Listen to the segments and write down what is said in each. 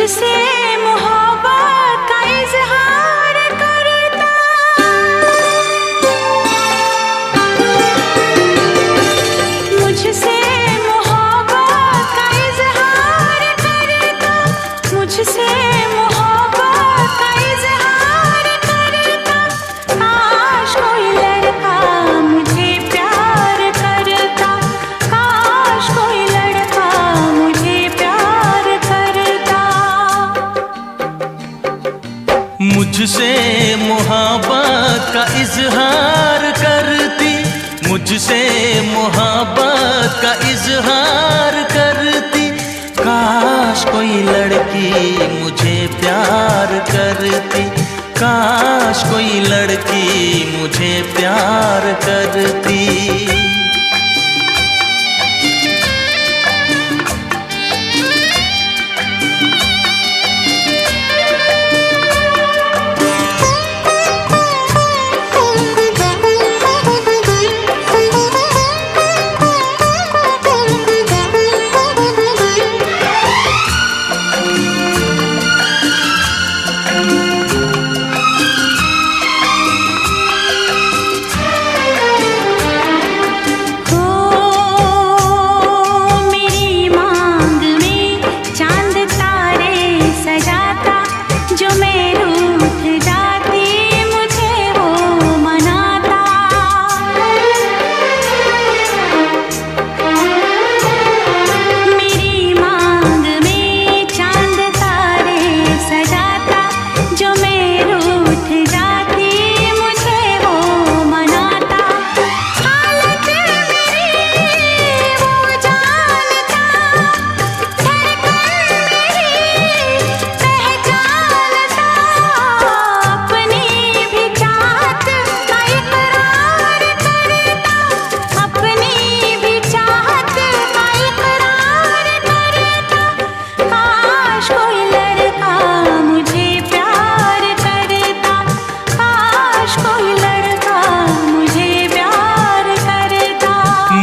मुझसे मोहब्बत का इजहार करता, मुझसे मोहब्बत का इजहार करता, मुझसे मोहब्बत का इजहार करता। काश कोई लड़का मुझे प्यार करता, काश कोई लड़का मुझे प्यार करता। मुझसे मोहब्बत का इजहार करती, मुझसे मोहब्बत का इजहार करती। काश कोई लड़की मुझे प्यार करती, काश कोई लड़की मुझे प्यार करती।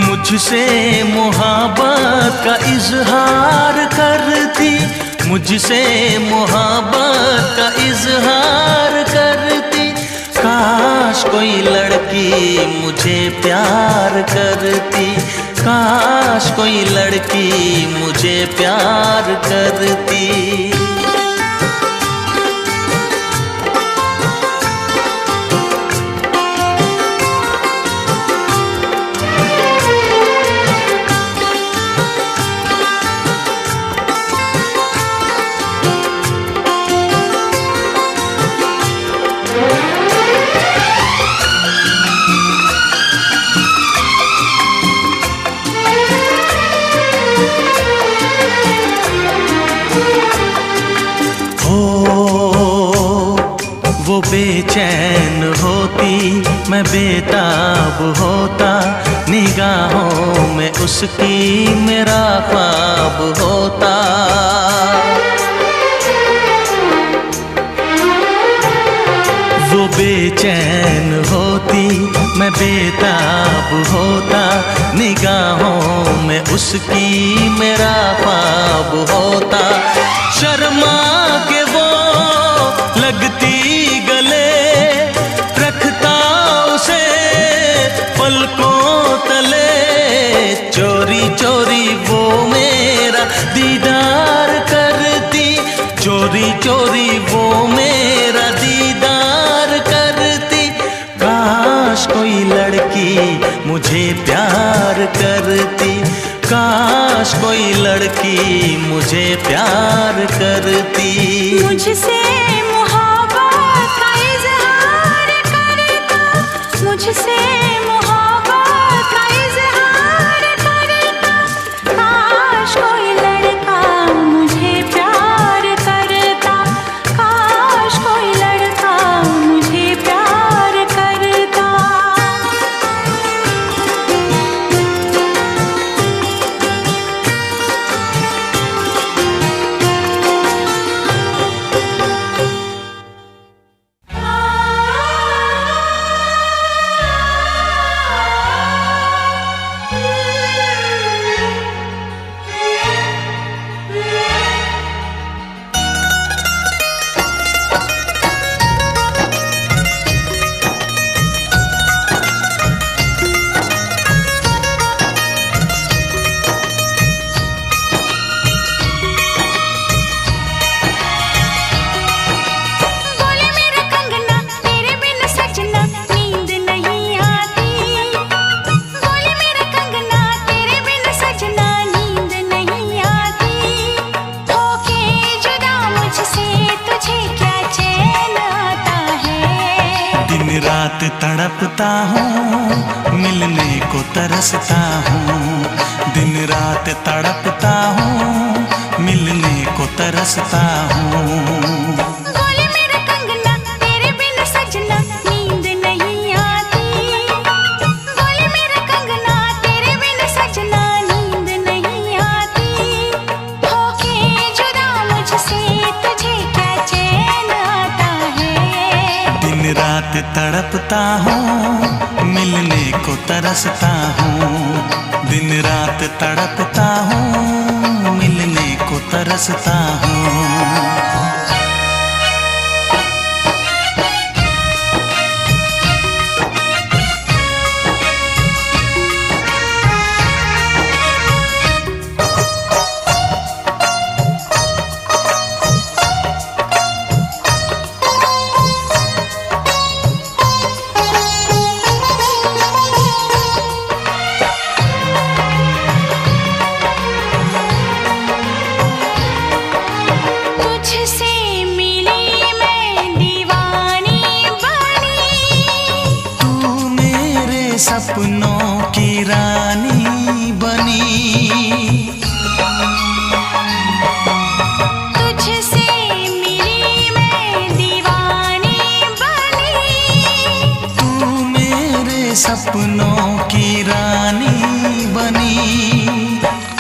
मुझसे मोहब्बत का इजहार करती, मुझसे मोहब्बत का इजहार करती। काश कोई लड़की मुझे प्यार करती, काश कोई लड़की मुझे प्यार करती। वो बेचैन होती, मैं बेताब होता, निगाहों में उसकी मेरा ख्वाब होता। वो बेचैन होती, मैं बेताब होता, निगाहों में उसकी मेरा ख्वाब होता। शर्मा के वो लगती गले, रखता उसे पलकों तले। चोरी चोरी वो मेरा दीदार करती, चोरी चोरी वो मेरा दीदार करती। काश कोई लड़की मुझे प्यार करती, काश कोई लड़की मुझे प्यार करती। मुझसे मोहब्बत का इजहार करता, मुझसे मोहब्बत का इजहार करता। काश कोई लड़का मुझे प्यार करता, काश कोई लड़का मुझे प्यार करता। तड़पता हूँ, मिलने को तरसता हूँ। दिन रात तड़पता हूँ, मिलने को तरसता हूँ। बोले मेरा कंगना तेरे बिन सजना नींद नहीं आती। बोले मेरा कंगना तेरे बिन सजना नींद नहीं आती। होके जुदा मुझसे तुझे क्या चैन आता है। दिन रात तड़पता हूँ, मिलने को तरसता हूँ। दिन रात तड़पता हूँ, मिलने को तरसता हूँ। सपनों की रानी बनी, तुझसे मिली मैं दीवानी बनी। तू मेरे सपनों की रानी बनी।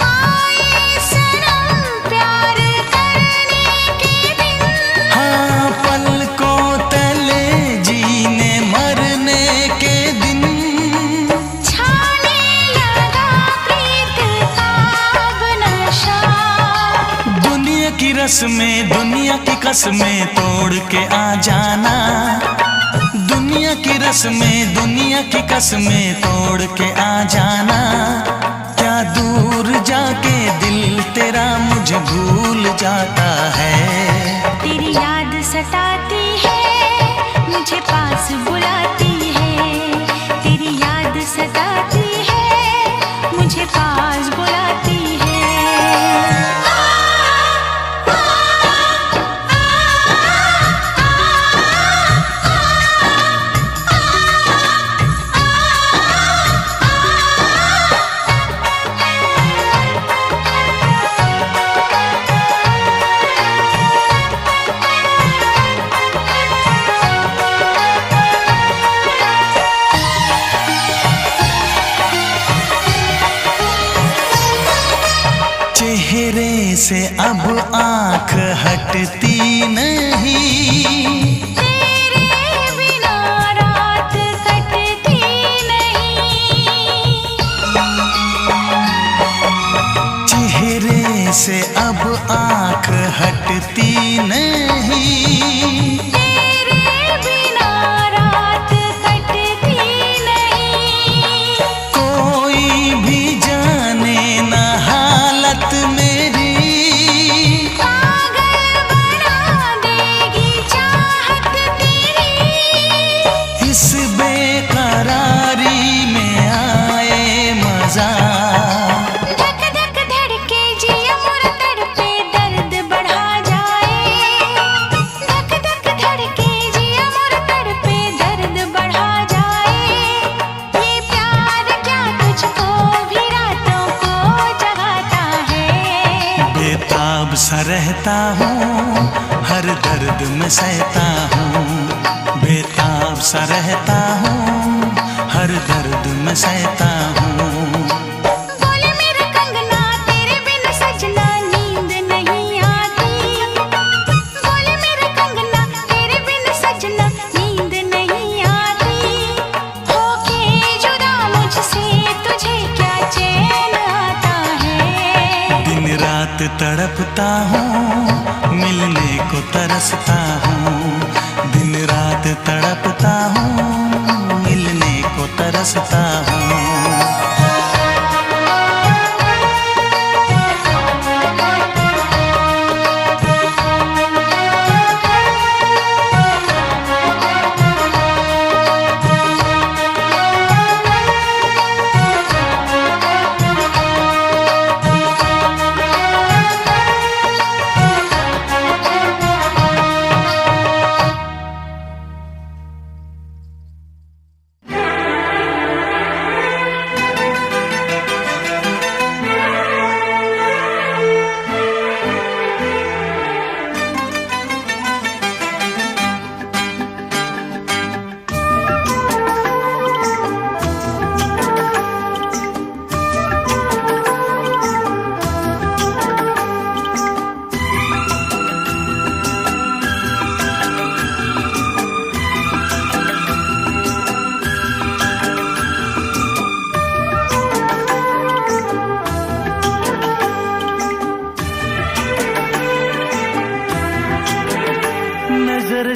आए सनम प्यार करने के दिन, हाँ पलकों तले जीने मरने के दिन। की रस्में दुनिया की कसमें तोड़ के आ जाना। दुनिया की रस्में दुनिया की कसमें तोड़ के आ जाना। क्या दूर जाके दिल तेरा मुझे भूल जाता है। तेरी याद सताती है, मुझे पास बुलाती है। तेरी याद सताती है, मुझे पास बुलाती है। चेहरे से अब आँख हटती नहीं। तेरे बिना रात कटती नहीं। चेहरे से अब आँख हटती नहीं। तेरे बिना रात कटती नहीं। कोई भी जाने ना हालत मेरी। पागल बना देगी चाहत तेरी। इस बेकरारी में आए मजा। धक धक धड़के जिया मोरा तड़पे दर्द बढ़ा जाए। धक धक धड़के जिया मोरा तड़पे दर्द बढ़ा जाए। ये प्यार क्या तुझको भी रातों को जगाता है। बेताब सा रहता हूँ, हर दर्द में सहता हूँ। बेताब सा रहता हूँ, हर दर्द में सहता हूँ। बोले मेरा कंगना तेरे बिन सजना नींद नहीं आती। बोले मेरा कंगना तेरे बिन सजना नींद नहीं आती। होके जुदा मुझसे तुझे क्या चैन आता है। दिन रात तड़पता हूँ, मिलने को तरसता हूँ। दिन रात तड़पता हूँ, मिलने को तरसता हूँ।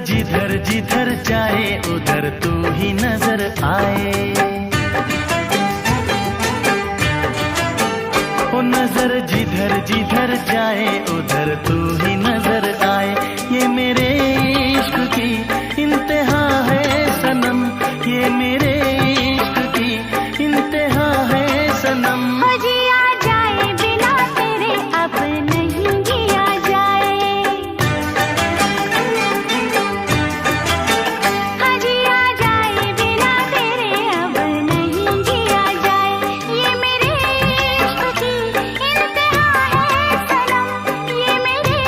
जिधर जिधर जाए उधर तू ही नजर आए। ओ नजर जिधर जिधर जाए उधर तू ही नजर आए। ये मेरे इश्क की इंतहा है सनम, ये मेरे इश्क की इंतहा है सनम। हो जिया जाए बिना तेरे अब नहीं जिया जाए, हो जिया जाए बिना तेरे अब नहीं जिया जाए। ये मेरे इश्क की इंतहा है सनम, ये मेरे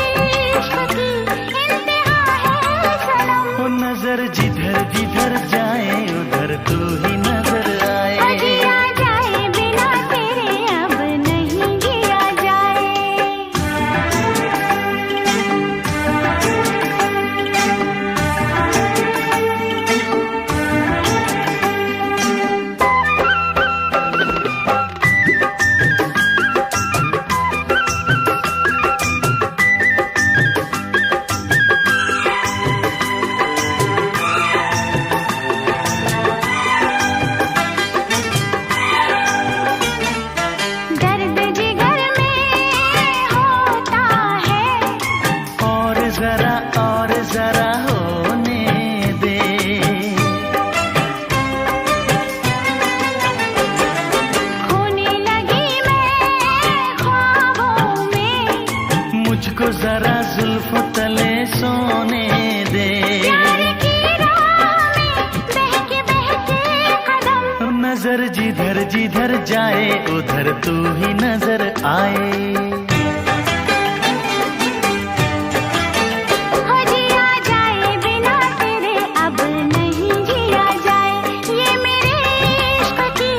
इश्क की इंतहा है सनम। ओ नजर जिधर जिधर जाए उधर तू ही नजर आए। हो जिया जाए बिना तेरे अब नहीं जिया जाए। दर्द जिगर में होता है, और जरा होने दे। खोने लगी मैं ख्वाबों में, मुझको जरा जुल्फों तले सोने दे। प्यार की राह में बहके कदम। ओ नजर जिधर जिधर जाए उधर तू ही नजर आए। हो जिया जाए बिना तेरे अब नहीं जिया जाए। ये मेरे इश्क की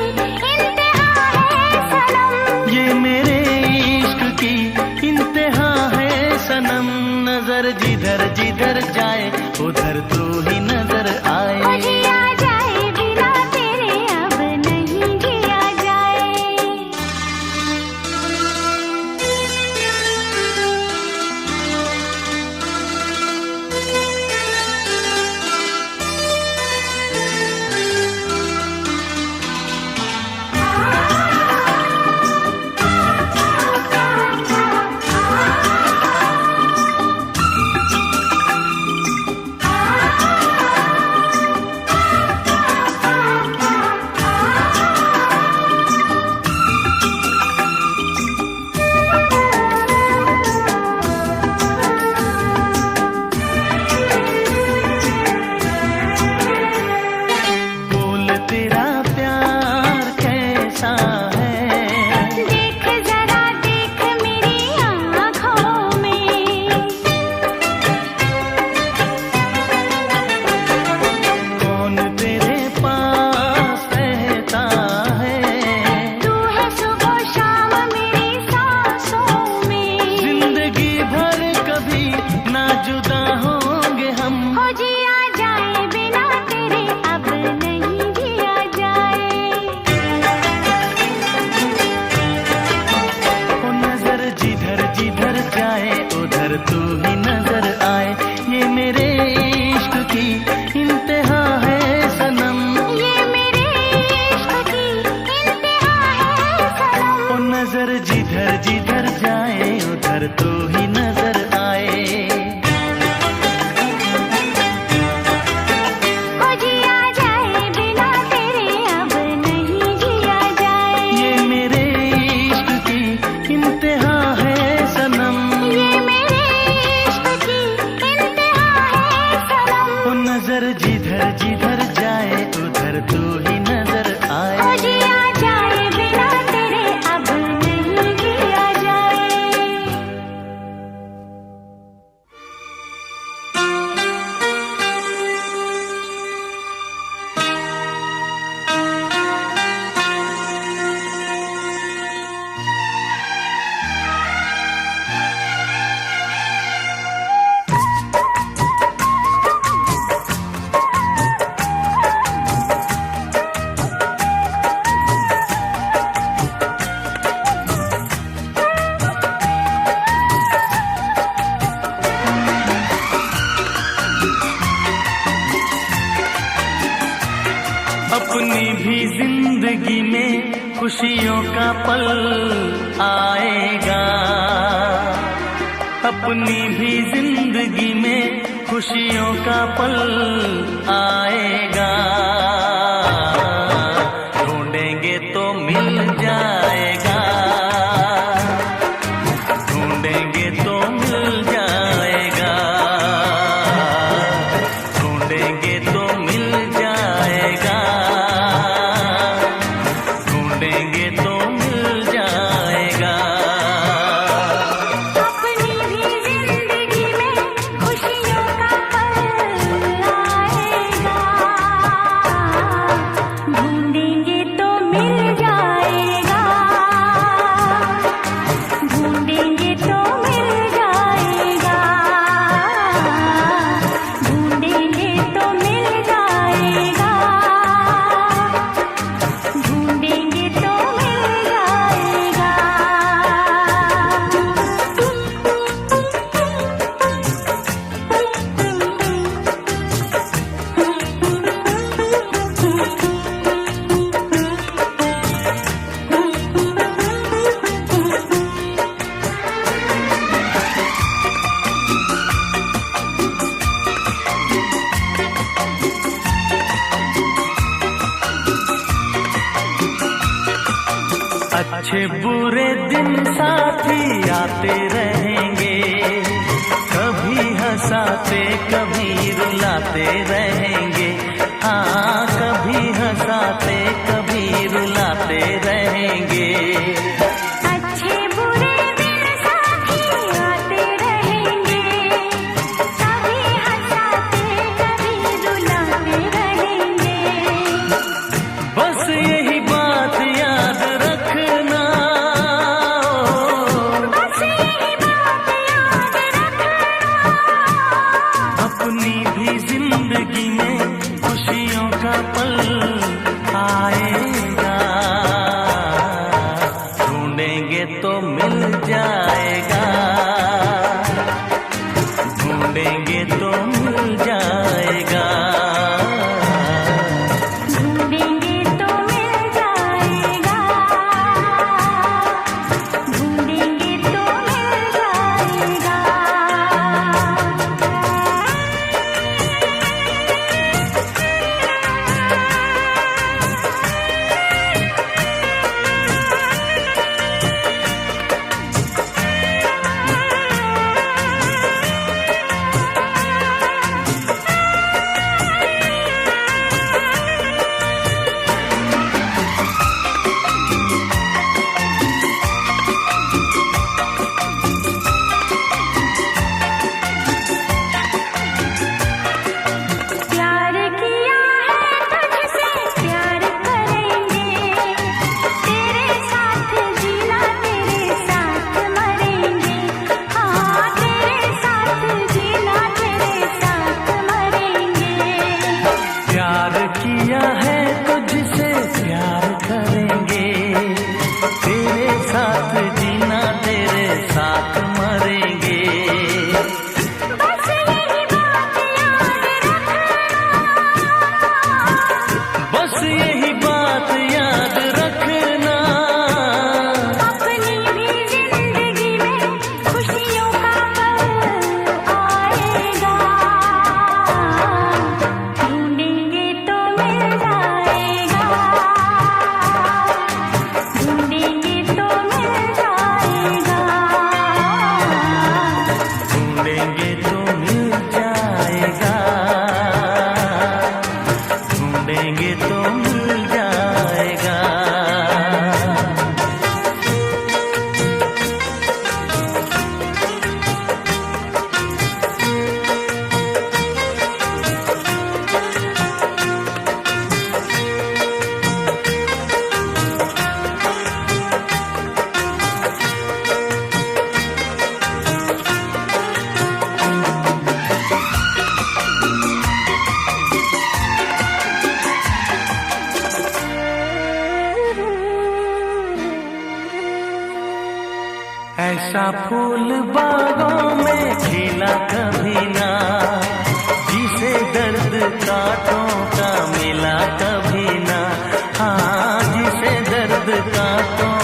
इंतहा है सनम, ये मेरे इश्क की इंतहा है सनम। नजर जिधर जिधर जाए उधर तू ही नजर हो आए। जिया जाए बिना तेरे अब नहीं जिया जाए। बोल तेरा प्यार कैसा है, देख जरा देख मेरी आँखों में, कौन तेरे पास रहता है। तू है सुबह शाम मेरी सांसों में। जिंदगी भर कभी ना जुदा होंगे हम। हो जिया जाए बिना तेरे अब नहीं जिया जाए। ओ नजर जिधर जिधर जाए उधर तू ही नजर आए। ये मेरे इश्क की इंतहा है सनम, ये मेरे इश्क की इंतहा है सनम। ओ नजर जिधर जिधर जाए उधर तू ही नजर आए। हो जिया जाए बिना तेरे अब नहीं जिया जाए। ये मेरे इश्क की इंतहा है सनम, ये मेरे इश्क की इंतहा है सनम। ओ नजर जिधर जिधर जाए उधर तू ही नजर आए। हो जिया जाए बिना तेरे अब नहीं जिया जाए। का पल आएगा, अपनी भी जिंदगी में खुशियों का पल आएगा। ढूंढेंगे तो मिल जाएगा, ढूंढेंगे तो मिल जाएगा, ढूंढेंगे तो मिल जाएगा, ढूंढेंगे तो मिल जाएगा। अपनी भी जिंदगी में खुशियों का पल आएगा, ढूंढेंगे तो मिल जाएगा, ढूंढेंगे तो मिल जाएगा, ढूंढेंगे तो मिल जाएगा, ढूंढेंगे तो मिल जाएगा। अच्छे बुरे दिन साथी आते रहेंगे, कभी हंसाते कभी रुलाते रहेंगे। हाँ, कभी हंसाते कभी रुलाते रहेंगे। अच्छे बुरे दिन साथी आते रहेंगे, कभी हंसाते कभी रुलाते रहेंगे। बस यही बात याद रखना, बस यही बात याद रखना, अपनी भी जिंदगी में खुशियों का पल आएगा। ढूंढेंगे तो मिल जाएगा, ढूंढेंगे तो मिल जाएगा, ढूंढेंगे तो मिल जाएगा, ढूंढेंगे तो मिल जाएगा। प्यार किया है तुझसे प्यार करेंगे, तेरे साथ जीना तेरे साथ मरेंगे। हाँ, तेरे साथ जीना तेरे साथ मरेंगे। प्यार किया है तुझसे प्यार करेंगे, तेरे साथ जीना तेरे साथ मरेंगे। बस यही बात याद रखना, बस यही बात याद रखना, अपनी भी जिंदगी में खुशियों का पल आएगा। ढूंढेंगे तो मिल जाएगा, ढूंढेंगे तो मिल जाएगा, ढूंढेंगे तो मिल जाएगा, ढूंढेंगे तो मिल जाएगा। ऐसा फूल बागों में खिला कभी ना, जिसे दर्द कांटों का मिला कभी ना। हाँ, जिसे दर्द कांटों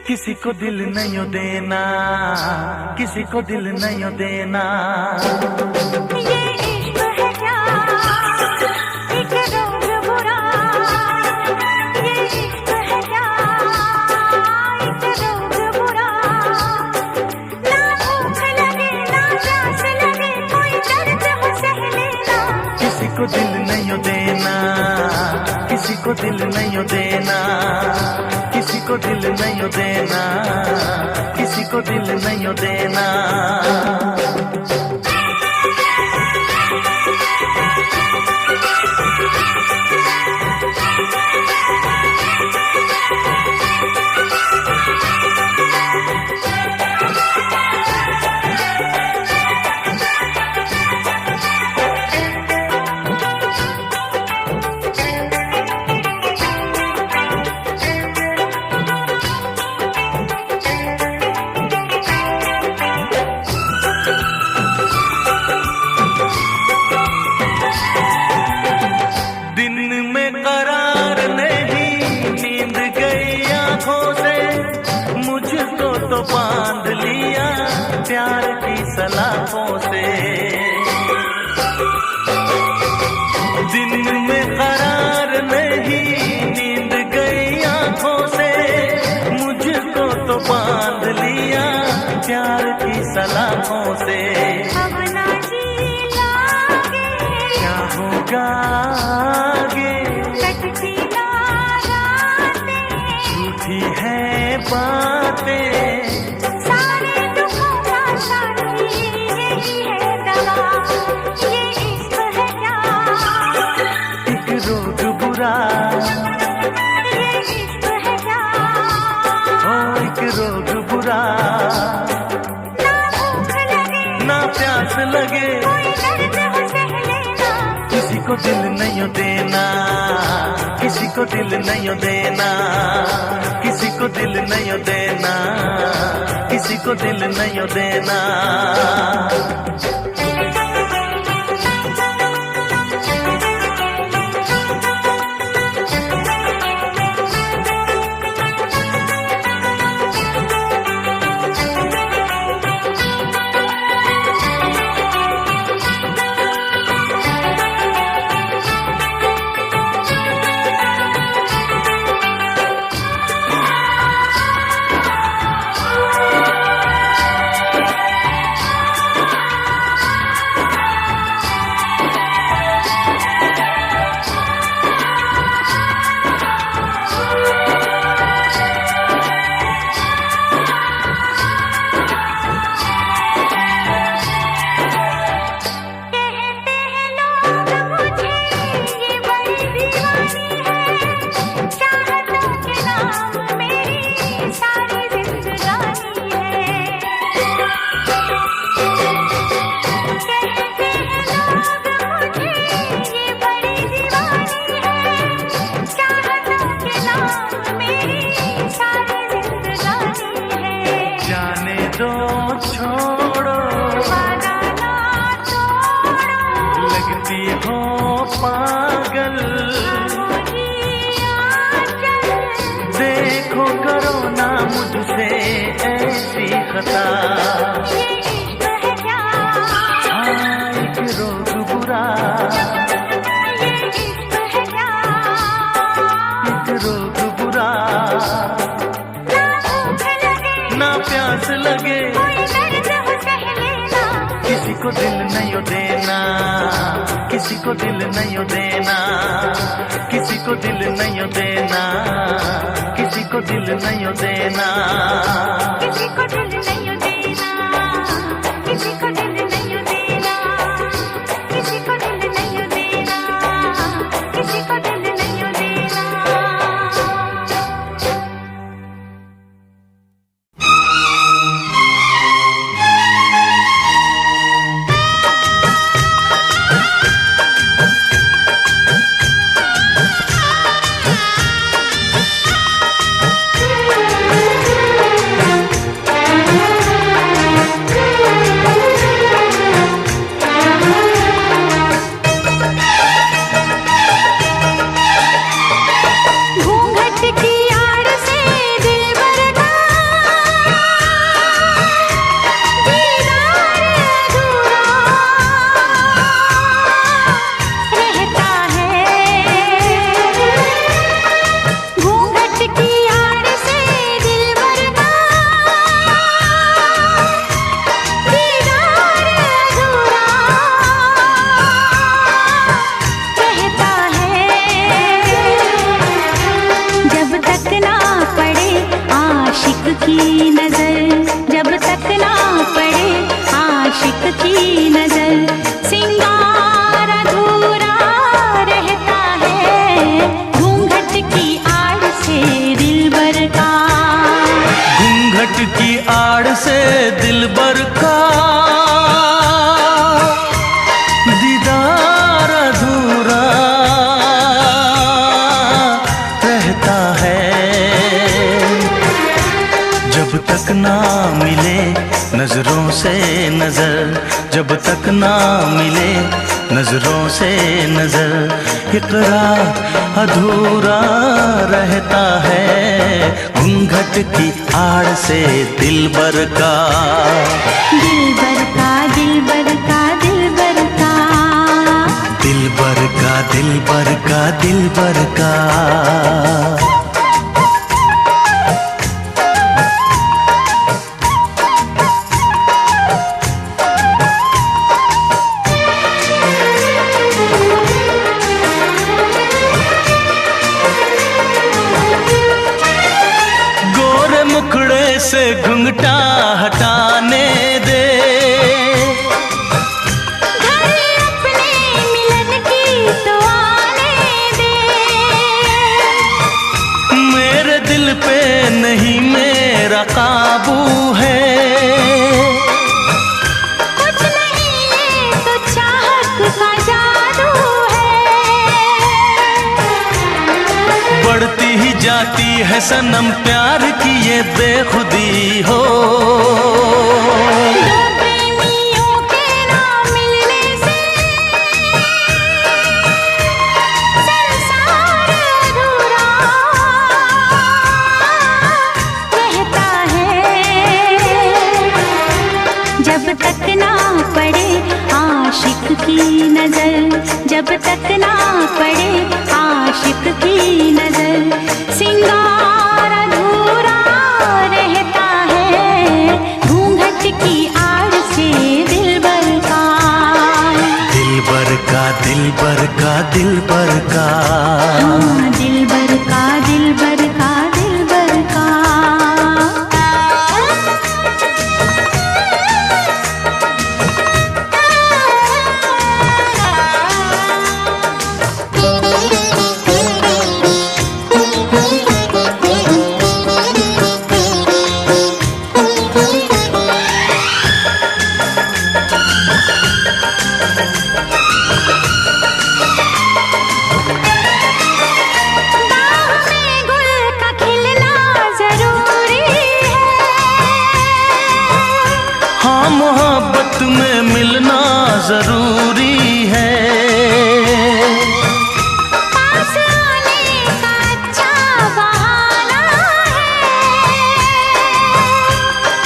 किसी को दिल नहीं देना, किसी को दिल नहीं देना। ये इश्क है क्या एक रोग बुरा, ये इश्क है क्या एक रोग बुरा। ना भूख लगे ना प्यास लगे कोई दर्द हो सह लेना। किसी को दिल नहीं देना, किसी को दिल नहीं देना, किसी को दिल नहीं देना, किसी को दिल नहीं देना। बांध लिया प्यार की सलाखों से, दिन में करार नहीं नींद गई आंखों से। मुझको तो बांध लिया प्यार की सलाखों से। अब ना जी लागे क्या होगा आगे, कटती ना रातें, झूठी है बातें। ये इश्क है क्या एक रोग बुरा, ना भूख लगे ना प्यास लगे कोई दर्द हो सह लेना। किसी को दिल नहीं देना, किसी को दिल नहीं देना, किसी को दिल नहीं देना, किसी को दिल नहीं देना। पागल देखो करो ना मुझसे ऐसी खता। ये इश्क है क्या एक रोग बुरा, ये इश्क है क्या एक रोग बुरा। ना भूख लगे ना प्यास लगे कोई दर्द हो सह लेना। किसी को दिल नहीं देना, किसी को दिल नहीं देना, किसी को दिल नहीं देना, किसी को दिल नहीं देना, किसी को दिल नहीं देना, किसी को दिल नहीं देना, किसी को दिल नहीं देना, किसी को दिल नहीं देना। दिलबर का दीदार अधूरा रहता है। जब तक ना मिले नजरों से नजर, जब तक ना मिले नजरों से नजर, इकरार अधूरा रहता है। घूंघट की आड़ से दिलबर का, दिलबर का, दिलबर का, दिलबर का, दिलबर का, दिलबर का, दिलबर का। से घुंघटा हटाने दे, घर अपने मिलन की तो आने दे। मेरे दिल पे नहीं मेरा काबू है, कुछ नहीं ये तो चाहत का जादू है। बढ़ती ही जाती है सनम प्यार की ये बेखुदी हो। दो प्रेमियों के ना मिलने से संसार अधूरा रहता है। जब तक ना पड़े आशिक की नजर, जब तक ना पड़े आशिक की नजर, सिंगार अधूरा रहता है। घूंघट की आड़ से दिलबर का, दिलबर का, दिलबर का, दिलबर का, हाँ, दिलबर का, दिलबर का, दिलबर का। मोहब्बत में मिलना जरूरी है। पास आने का अच्छा बहाना है।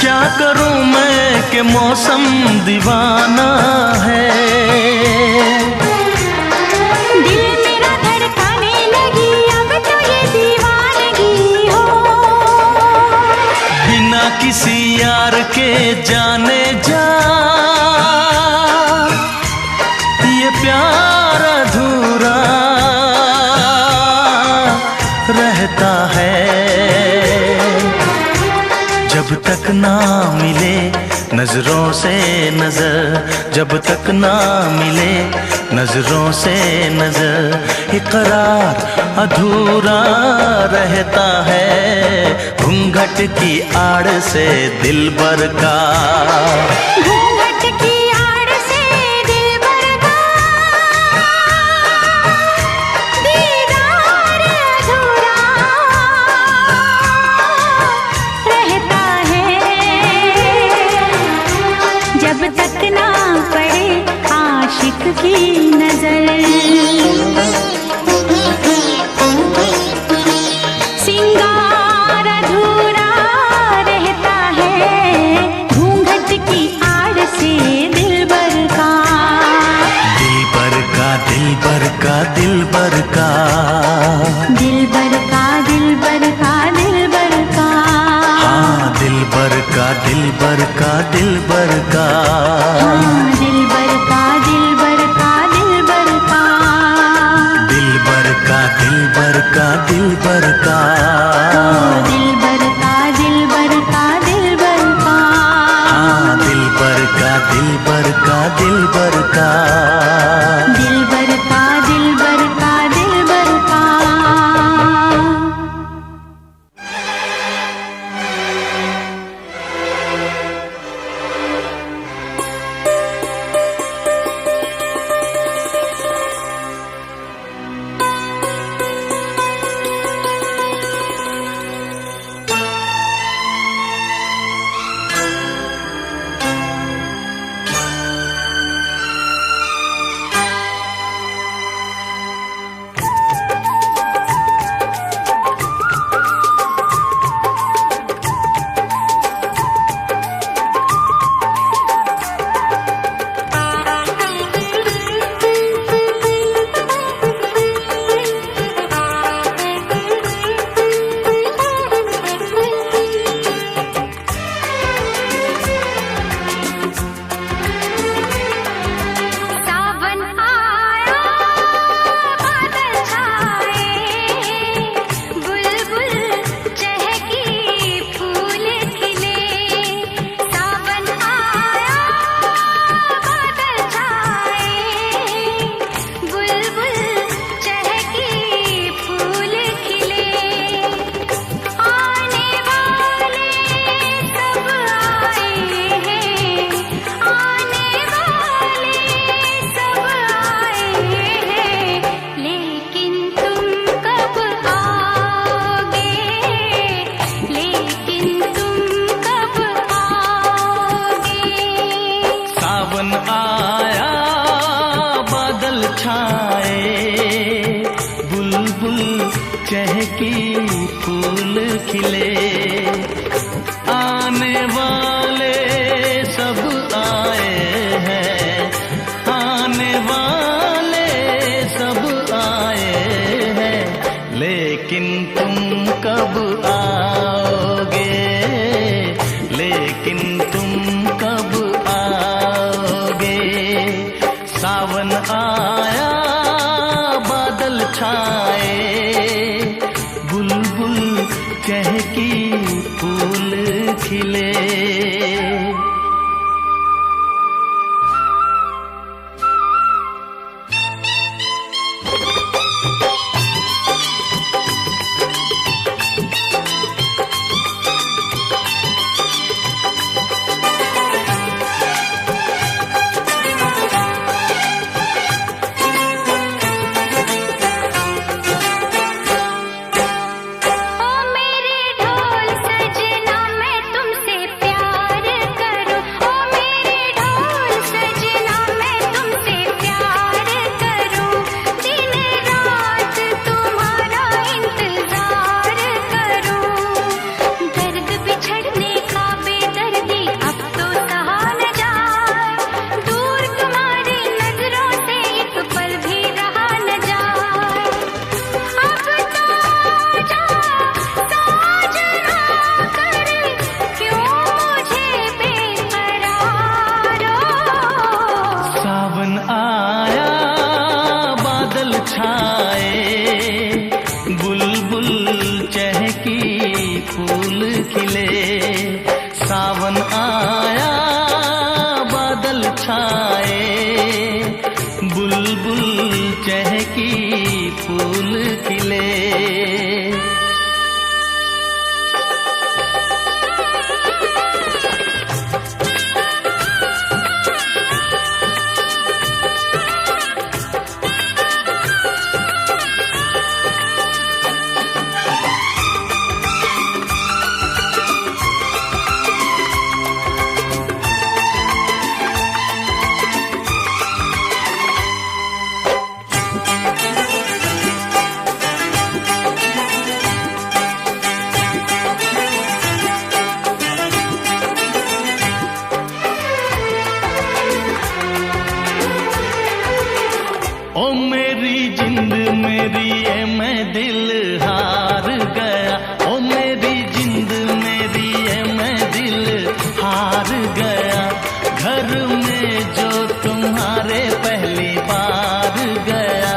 क्या करूं मैं कि मौसम दीवाना है। दिल मेरा धड़काने लगी अब तो ये दीवानगी हो। बिना किसी यार के जाने जा ये प्यार अधूरा रहता है। जब तक ना मिले नजरों से नजर, जब तक ना मिले नजरों से नजर, इकरार अधूरा रहता है। घूंघट की आड़ से दिलबर का, घूंघट की आड़ से दिलबर का दीदार अधूरा रहता है। जब तक ना पड़े आशिक की नजर, सिंगार अधूरा रहता है। घूंघट की आड़ से दिलबर का, दिलबर का, दिलबर का, दिलबर का, दिलबर का, दिलबर का, दिलबर का, हाँ दिलबर का, दिलबर का, दिलबर का, हाँ, दिलबर का, दिलबर का, दिलबर का, दिलबर का, दिलबर का, दिलबर का, दिलबर का, दिलबर का, दिलबर का, हाँ दिलबर का, दिलबर का, दिलबर का। दिलबर का, दिलबर का, दिलबर का। खिले। आने वाले सब आए हैं, आने वाले सब आए हैं, लेकिन तुम कब आओगे, लेकिन तुम कब आओगे। सावन आया बादल छाए, बुलबुल चहकी फूल खिले। सावन आया बादल छाए, बुलबुल चहकी फूल खिले। ओ मेरी जिंद मेरी ये मैं दिल हार गया, ओ मेरी जिंद मेरी ये मैं दिल हार गया। घर में जो तुम्हारे पहली बार गया,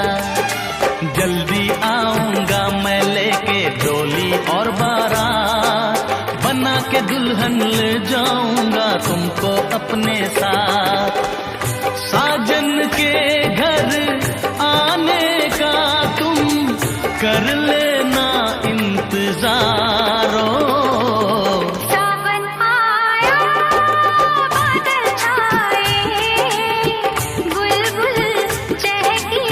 जल्दी आऊंगा मैं लेके डोली और बारात, बना के दुल्हन ले जाऊंगा तुमको अपने साथ। साजन के घर आने का तुम कर लेना इंतजारो। सावन आया बादल छाए, बुलबुल चहकी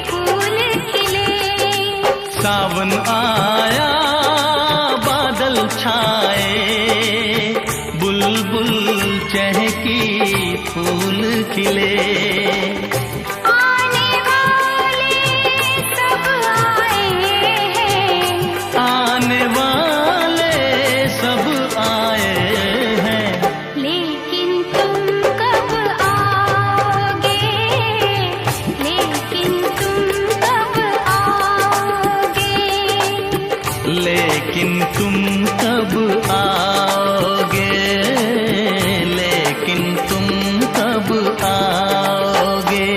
फूल खिले। सावन आया बादल छाए, बुलबुल चहकी फूल खिले। आने वाले सब आए हैं, आने वाले सब आए हैं, लेकिन तुम कब आओगे, लेकिन तुम कब आओगे। लेकिन तुम कब आओगे, लेकिन तुम कब आओगे।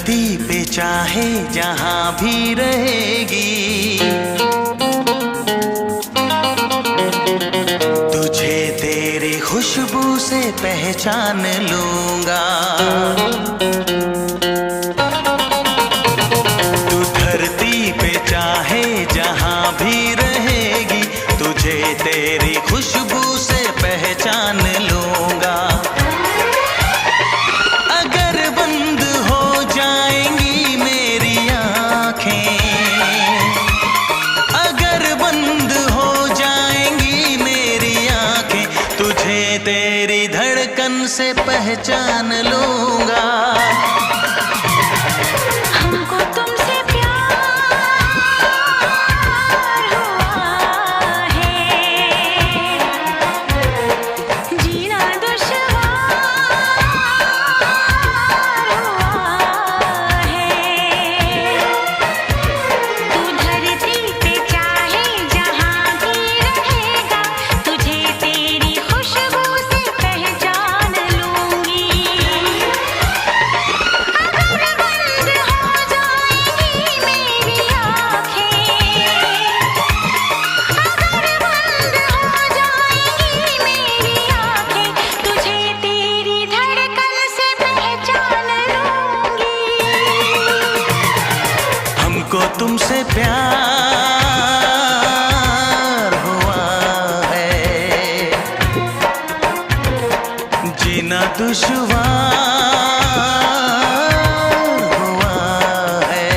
धरती पे चाहे जहां भी रहेगी, तुझे तेरी खुशबू से पहचान लूंगा। तू धरती पे चाहे जहां भी रहेगी, तुझे तेरी खुशबू से पहचान लूंगा। अगर बंद हो जाएंगी मेरी आँखें, अगर बंद हो जाएंगी मेरी आँखें, तुझे तेरी धड़कन से पहचान लूंगा। हमको तुमसे प्यार हुआ है, जीना दुश्वार हुआ है। तू धरती पे चाहे जहां भी रहेगा, तुझे तेरी खुशबू से पहचान लूंगी। अगर बंद हो जाएंगी मेरी आँखें, अगर बंद हो जाएंगी मेरी आँखें, तुझे तेरी धड़कन से पहचान लूंगी। हमको तुमसे प्यार हुआ है, जीना दुश्वार हुआ है।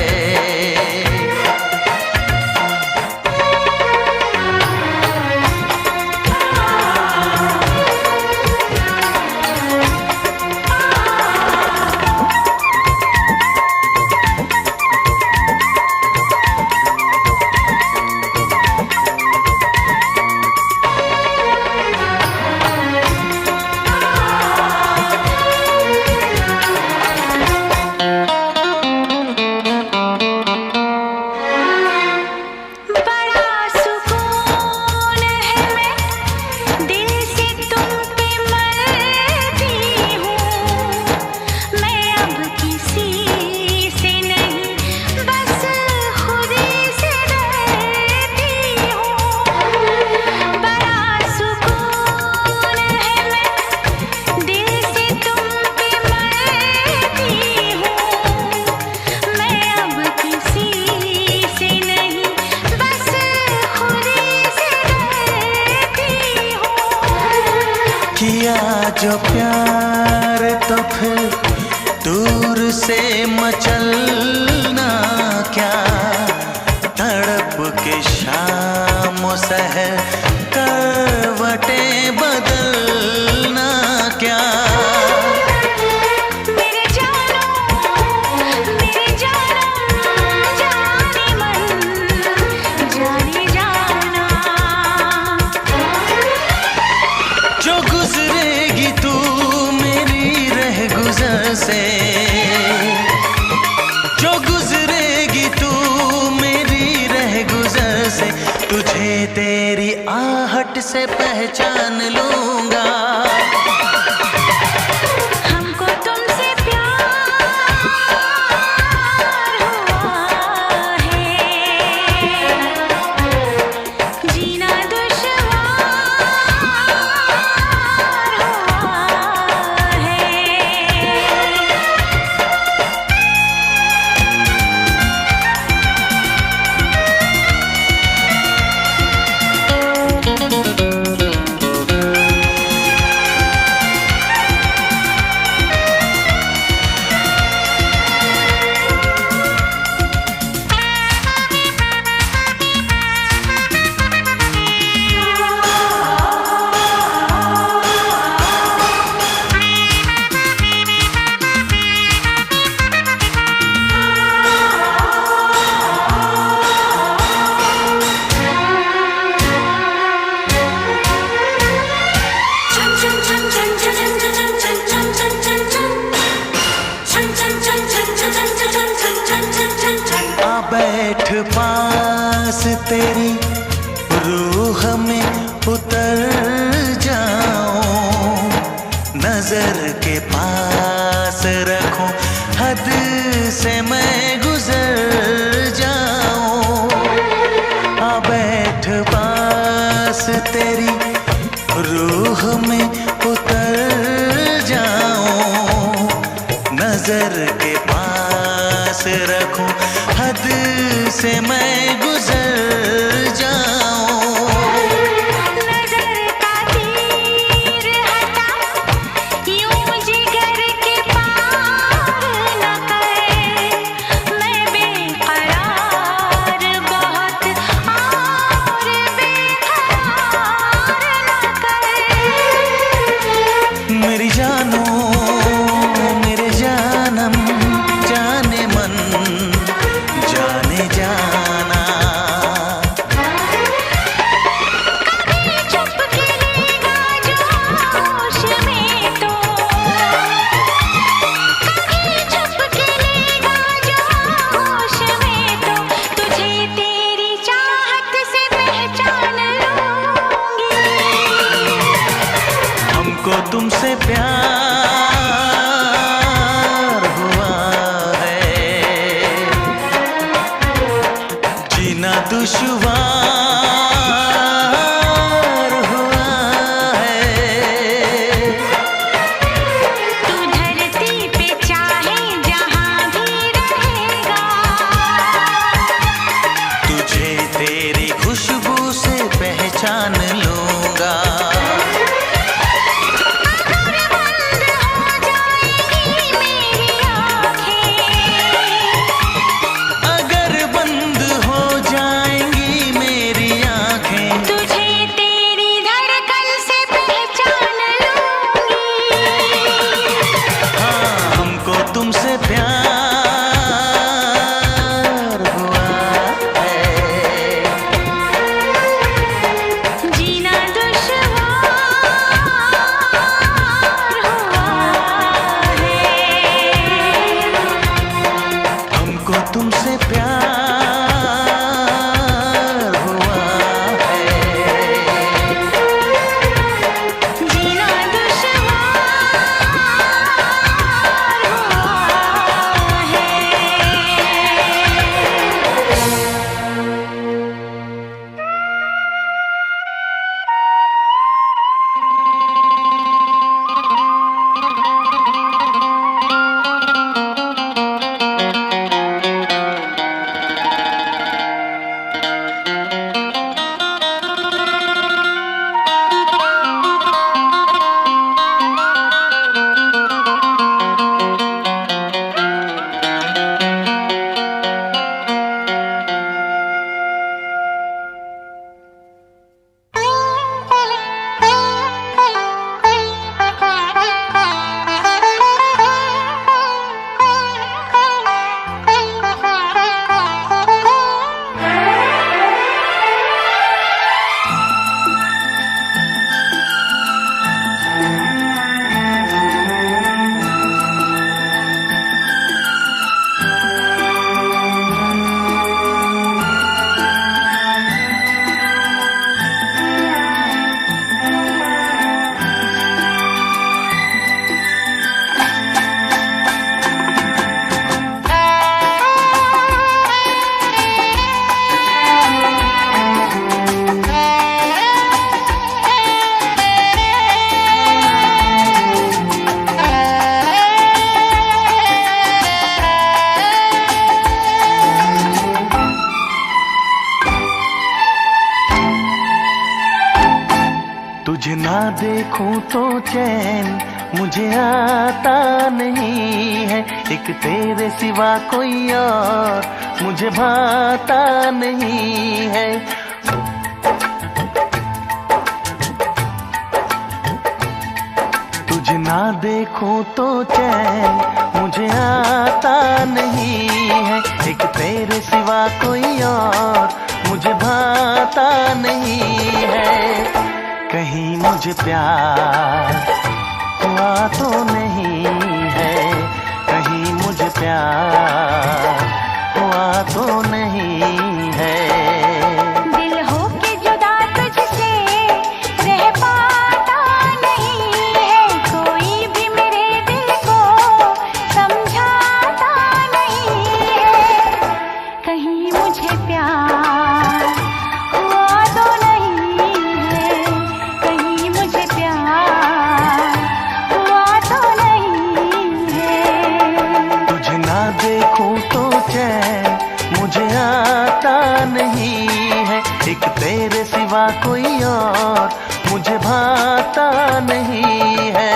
बड़ा सुकून है, मैं दिल से तुम पे मरती हूँ। मैं अब किसी से नहीं, बस खुद से डरती हूँ। बड़ा सुकून है, मैं दिल से तुम पे मरती हूँ। मैं अब किसी से नहीं, बस खुद से डरती हूँ। किया जो प्यार तो फिर दूर से मचलना क्या, तड़प के शाम सहर करवटें बदलना क्या। मेरे जानम जाने मन जाने जाना। जो गुजरेगी तू मेरी रह गुजर से, जो गुजरेगी तू मेरी रह गुजर से, तुझे तेरी आहट से पहचान लूंगा। हमको तुमसे प्यार हुआ है, जीना दुश्वार हुआ है। बैठ पास तेरी रूह में उतर जाऊं, नजर के पास रखूं, हद से से मैं गुजर जाऊं। नजर का तीर हटा, यूं जिगर के पार न कर। मैं बेकरार बहुत और बेकरार न कर। मेरी जानो मेरे जानम जाने मन जाने जाना। कभी चुप के लेगा जो होश में तो, कभी चुप के लेगा जो होश में तो, तुझे तेरी चाहत से पहचान लूंगी। हमको तुमसे प्यार हुआ है, जीना दुश्वार हुआ है। तू धरती पे चाहे जहां भी रहेगा, तुझे तेरी खुशबू से पहचान लूंगा। अगर बंद हो जाएंगी मेरी आंखें, अगर बंद हो जाएंगी मेरी आंखें, तुझे तेरी धड़कन से पहचान लूंगी। हाँ हमको तुमसे प्यार हुआ है, जीना दुश्वार हुआ है। हमको तुमसे प्यार हुआ है। जीना दुश्वार हुआ है। तुझे ना देखूं तो चैन मुझे आता नहीं है, एक तेरे सिवा कोई और मुझे भाता नहीं है। तुझे ना देखूं तो चैन मुझे आता नहीं है, एक तेरे सिवा कोई और मुझे भाता नहीं है। कहीं मुझे प्यार हुआ तो नहीं है, कहीं मुझे प्यार हुआ तो नहीं है। दिल हो के जुदा तुझसे रह पाता नहीं है, कोई भी मेरे दिल को समझाता नहीं है। कहीं मुझे प्यार हुआ तो नहीं है, कहीं मुझे प्यार हुआ तो नहीं है। तुझे ना देखूं तो चैन मुझे आता नहीं है, एक तेरे सिवा कोई और मुझे भाता नहीं है।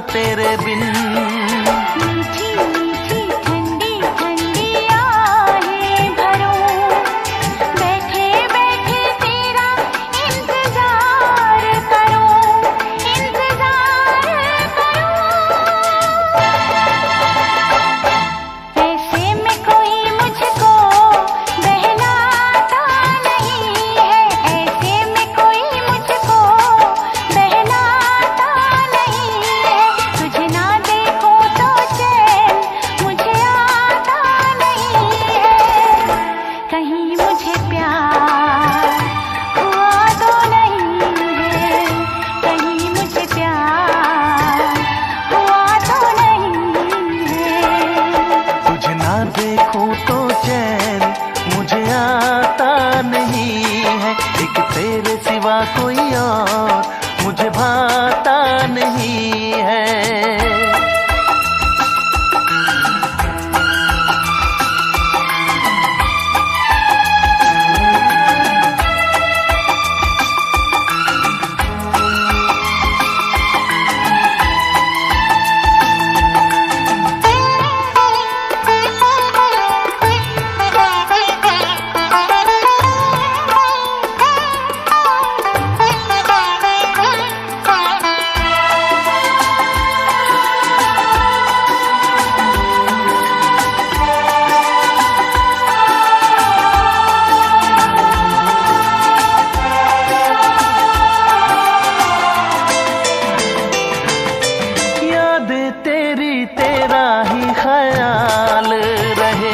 तेरे बिन मीठी मीठी ठंडी ठंडी आहें भरूं, बैठे बैठे तेरा इंतजार करूं, इंतजार करूं। ऐसे में कोई मुझको बहलाता नहीं है, ऐसे में कोई मुझको बहलाता नहीं है। तुझे ना देखूं तो चैन मुझे आता नहीं है, कहीं मुझे प्यार हुआ तो नहीं है, कहीं मुझे प्यार हुआ तो नहीं है। तुझे ना देखूं तो चैन मुझे आता नहीं है, एक तेरे सिवा कोई और मुझे भाता नहीं है। तेरा ही ख्याल रहे,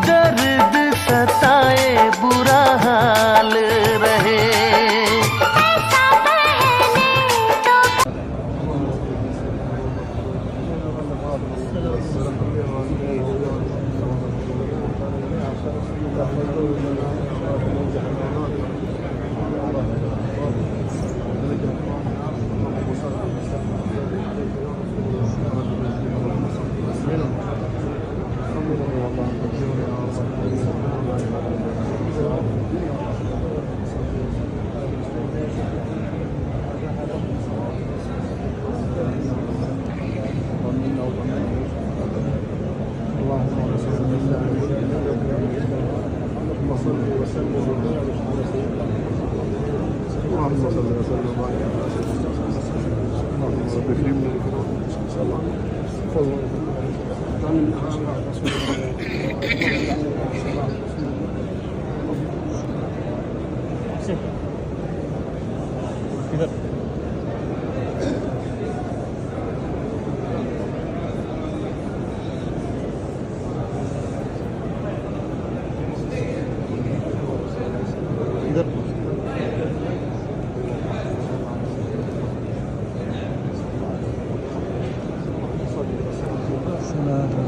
दर्द सताए बुरा हाल रहे। ऐसा पहले तो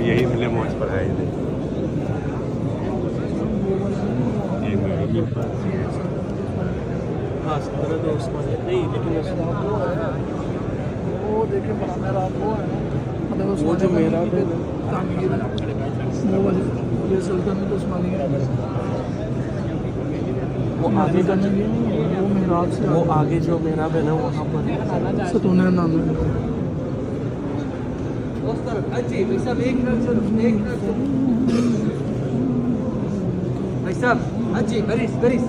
यही मिले मौज पर है हाँ 17 दोस्त नहीं, लेकिन वो देखे बड़ा मेरा वो है मतलब वो जो मेरा है तामीर वो वाली ये सल्तनत उस्मानी है वो आगे का वो मेराज से वो आगे जो मेरा है ना वहाँ पर सतून नाम है भाई साहब हाजी बरिस बरिस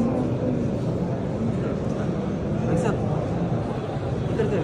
भाई साहब इधर इधर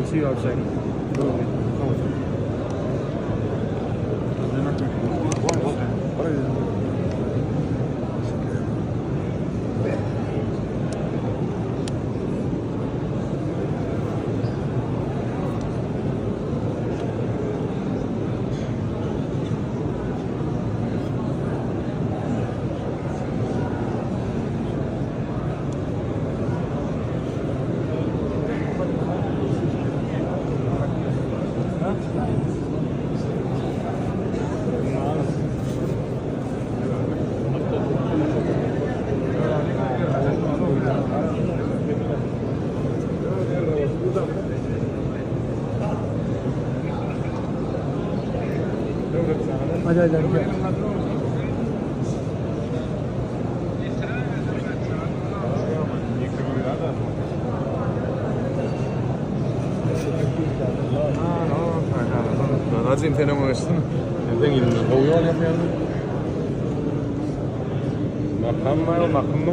I'll see you outside. मजा आ जाएगा Lazım fenomen açtın. Nereden gidiyorsun? O yol yapmayalım. Makam mı? Makam mı?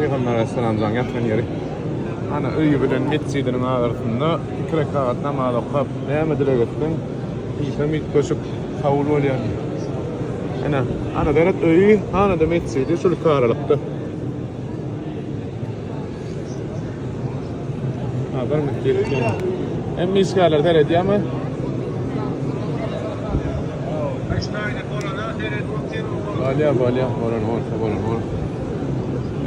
Peygamber Aleyhisselam'dan yatkan yeri. Ana öýü bilen metsidiniň agyrtynda ikirek saat namaz okap, näme dile götürdüm? Hiçbir köşük kavul bolýan. Ana deret öýü, ana da metsidi şol karalykda. Habar mı geldi? Hem miskalar dere diýärmi? Balya, bolan.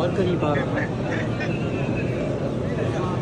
और करीब आ रहा है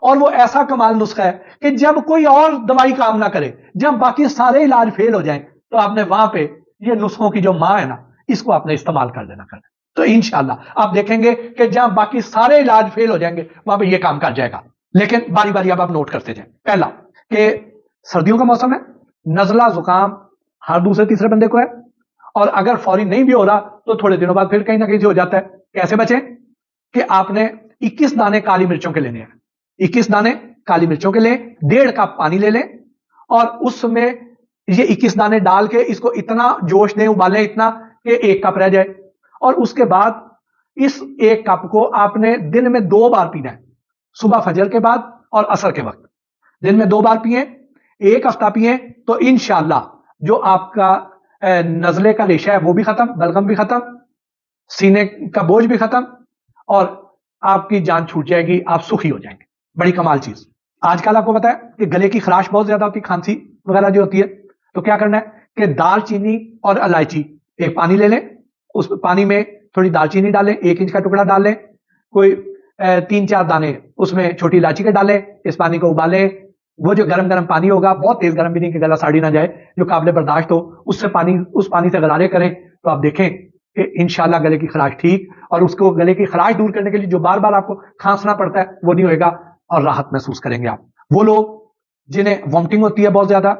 और वो ऐसा कमाल नुस्खा है कि जब कोई और दवाई काम ना करे, जब बाकी सारे इलाज फेल हो जाएं, तो आपने वहां पे ये नुस्खों की जो माँ है ना, इसको आपने इस्तेमाल कर देना करना। तो इंशाल्लाह आप देखेंगे कि जहां बाकी सारे इलाज फेल हो जाएंगे, वहां पे ये काम कर जाएगा। लेकिन बारी बारी अब आप नोट करते जाएं। पहला कि सर्दियों का मौसम है, नजला जुकाम हर दूसरे तीसरे बंदे को है, और अगर फौरी नहीं भी हो रहा तो थोड़े दिनों बाद फिर कहीं ना कहीं से हो जाता है। कैसे बचें? कि आपने 21 दाने काली मिर्चों के लेने हैं। 21 दाने काली मिर्चों के लें, 1.5 कप पानी ले लें, और उसमें ये 21 दाने डाल के इसको इतना जोश दें, उबालें इतना कि 1 कप रह जाए। और उसके बाद इस 1 कप को आपने दिन में 2 बार पीना है, सुबह फजर के बाद और असर के वक्त। दिन में 2 बार पिए, 1 हफ्ता पिए, तो इंशाअल्लाह जो आपका नजले का रेशा है वो भी खत्म, बलगम भी खत्म, सीने का बोझ भी खत्म, और आपकी जान छूट जाएगी, आप सुखी हो जाएंगे। बड़ी कमाल चीज। आजकल आपको पता है कि गले की खराश बहुत ज्यादा होती है, खांसी वगैरह जो होती है, तो क्या करना है कि दालचीनी और इलायची, एक पानी ले लें, उस पानी में थोड़ी दालचीनी डालें, 1 इंच का टुकड़ा डाल लें, कोई 3-4 दाने उसमें छोटी इलायची के डालें, इस पानी को उबालें। वो जो गरम गरम पानी होगा, बहुत तेज गरम भी नहीं कि गला साड़ी ना जाए, जो काबिल बर्दाश्त हो, उससे उस पानी से गरारे करें, तो आप देखें कि इंशाल्लाह गले की खराश ठीक, और उसको गले की खराश दूर करने के लिए जो बार बार आपको खांसना पड़ता है वो नहीं होएगा, और राहत महसूस करेंगे आप। वो लोग जिन्हें वॉमिटिंग होती है बहुत ज्यादा,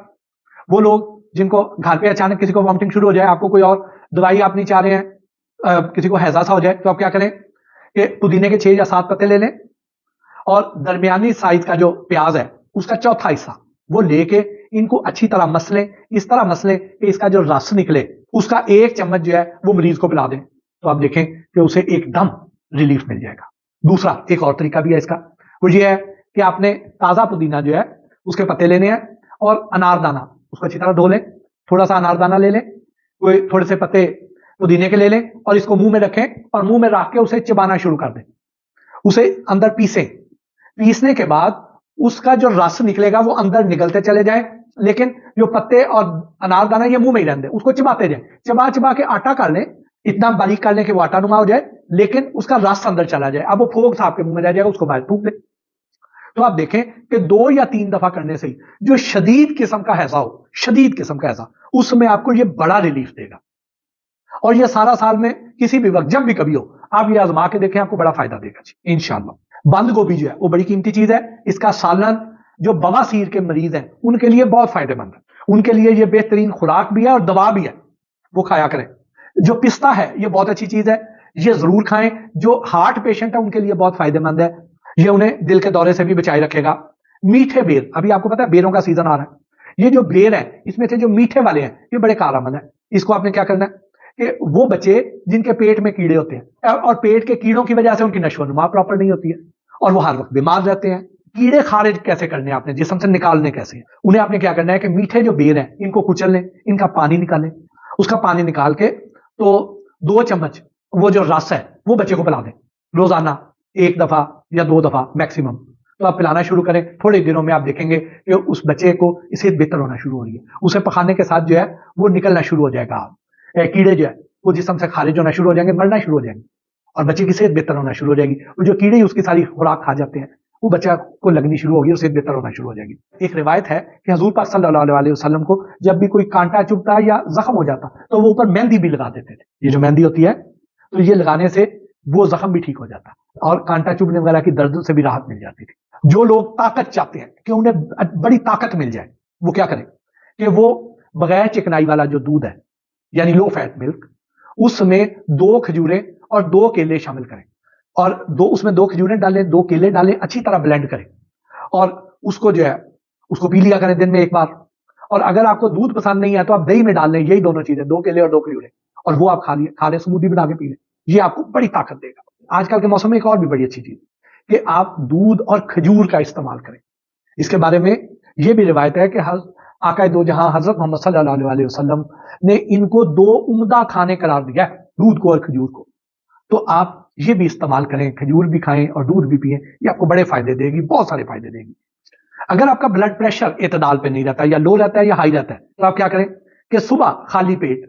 वो लोग जिनको घर पे अचानक किसी को वॉमिटिंग शुरू हो जाए, आपको कोई और दवाई आप नहीं चाह रहे हैं, किसी को हैजा सा हो जाए, तो आप क्या करें कि पुदीने के 6 या 7 पत्ते ले लें, और दरमियानी साइज का जो प्याज है उसका चौथा हिस्सा वो लेके इनको अच्छी तरह मसलें, इस तरह मसलें कि इसका जो रस निकले, उसका 1 चम्मच जो है वो मरीज को पिला दें, तो आप देखें कि उसे एकदम रिलीफ मिल जाएगा। दूसरा एक और तरीका भी है इसका, वो ये है कि आपने ताजा पुदीना जो है उसके पत्ते लेने हैं, और अनारदाना उसको अच्छी तरह धो लें, थोड़ा सा अनारदाना ले लें, कोई थोड़े से पत्ते पुदीने के ले लें, और इसको मुंह में रखें, और मुंह में रख के उसे चबाना शुरू कर दें, उसे अंदर पीसें। पीसने के बाद उसका जो रस निकलेगा वो अंदर निकलते चले जाए, लेकिन जो पत्ते और अनारदाना ये मुंह में ही रहने दें, उसको चबाते जाए, चबा चबा के आटा कर लें, इतना बारीक कर लें कि वो आटा नुमा हो जाए, लेकिन उसका रस अंदर चला जाए। अब वो फोग था आपके मुंह में रह जाएगा, उसको बाहर थूक दें। तो आप देखें कि 2 या 3 दफा करने से ही जो शदीद किस्म का हैजा हो, शदीद किस्म का हैजा, उसमें आपको ये बड़ा रिलीफ देगा। और ये सारा साल में किसी भी वक्त जब भी कभी हो, आप ये आजमा के देखें, आपको बड़ा फायदा देगा जी इंशाअल्लाह। बंद गोभी जो है वो बड़ी कीमती चीज है, इसका सालन जो बवासीर के मरीज हैं उनके लिए बहुत फायदेमंद है, उनके लिए ये बेहतरीन खुराक भी है और दवा भी है, वो खाया करें। जो पिस्ता है ये बहुत अच्छी चीज है, ये जरूर खाएं। जो हार्ट पेशेंट है उनके लिए बहुत फायदेमंद है, ये उन्हें दिल के दौरे से भी बचाए रखेगा। मीठे बेर, अभी आपको पता है बेरों का सीजन आ रहा है, ये जो बेर है इसमें से जो मीठे वाले हैं ये बड़े कारआमद है। इसको आपने क्या करना है कि वो बच्चे जिनके पेट में कीड़े होते हैं, और पेट के कीड़ों की वजह से उनकी नशोनुमा प्रॉपर नहीं होती है, और वो हर वक्त बीमार रहते हैं, कीड़े खारिज कैसे करने आपने, जिस्म से निकालने कैसे, उन्हें आपने क्या करना है कि मीठे जो बेर हैं इनको कुचल लें, इनका पानी निकालें, उसका पानी निकाल के तो 2 चम्मच वो जो रस है वो बच्चे को पिला दें रोजाना, 1 दफा या 2 दफा मैक्सिमम। तो आप पिलाना शुरू करें, थोड़े दिनों में आप देखेंगे कि उस बच्चे को सेहत बेहतर होना शुरू हो रही है, उसे पखाने के साथ जो है वो निकलना शुरू हो जाएगा, कीड़े जो है वो जिस्म से खारिज होना शुरू हो जाएंगे, मरना शुरू हो जाएंगे, और बच्चे की सेहत बेहतर होना शुरू हो जाएगी। और जो कीड़े उसकी सारी खुराक खा जाते हैं वो बच्चा को लगनी शुरू होगी और सेहत बेहतर होना शुरू हो जाएगी। एक रिवायत है कि हजूर पाक सल्लल्लाहु अलैहि वसल्लम को जब भी कोई कांटा चुभता या जख्म हो जाता तो वो ऊपर मेहंदी भी लगा देते थे। ये जो मेहंदी होती है तो ये लगाने से वो जख्म भी ठीक हो जाता और कांटा चुभने वगैरह की दर्द से भी राहत मिल जाती थी। जो लोग ताकत चाहते हैं कि उन्हें बड़ी ताकत मिल जाए, वो क्या करें कि वो बगैर चिकनाई वाला जो दूध है यानी लो फैट मिल्क, उसमें 2 खजूरें और 2 केले शामिल करें, और उसमें 2 खजूरें डालें, 2 केले डालें, अच्छी तरह ब्लेंड करें, और उसको जो है उसको पी लिया करें दिन में 1 बार। और अगर आपको दूध पसंद नहीं है तो आप दही में डाल लें, यही दोनों चीजें, 2 केले और 2 खजूरें, और वो आप खा लें, स्मूदी बना के पी लें, ये आपको बड़ी ताकत देगा। आजकल के मौसम में एक और भी बड़ी अच्छी चीज कि आप दूध और खजूर का इस्तेमाल करें। इसके बारे में यह भी रिवायत है कि आका दो जहां हजरत मोहम्मद सल्लल्लाहु अलैहि वसल्लम ने इनको 2 उम्दा खाने करार दिया है, दूध को और खजूर को। तो आप ये भी इस्तेमाल करें, खजूर भी खाएं और दूध भी पिएं, ये आपको बड़े फायदे देगी, बहुत सारे फायदे देगी। अगर आपका ब्लड प्रेशर एतदाल पे नहीं रहता, या लो रहता है या हाई रहता है, तो आप क्या करें कि सुबह खाली पेट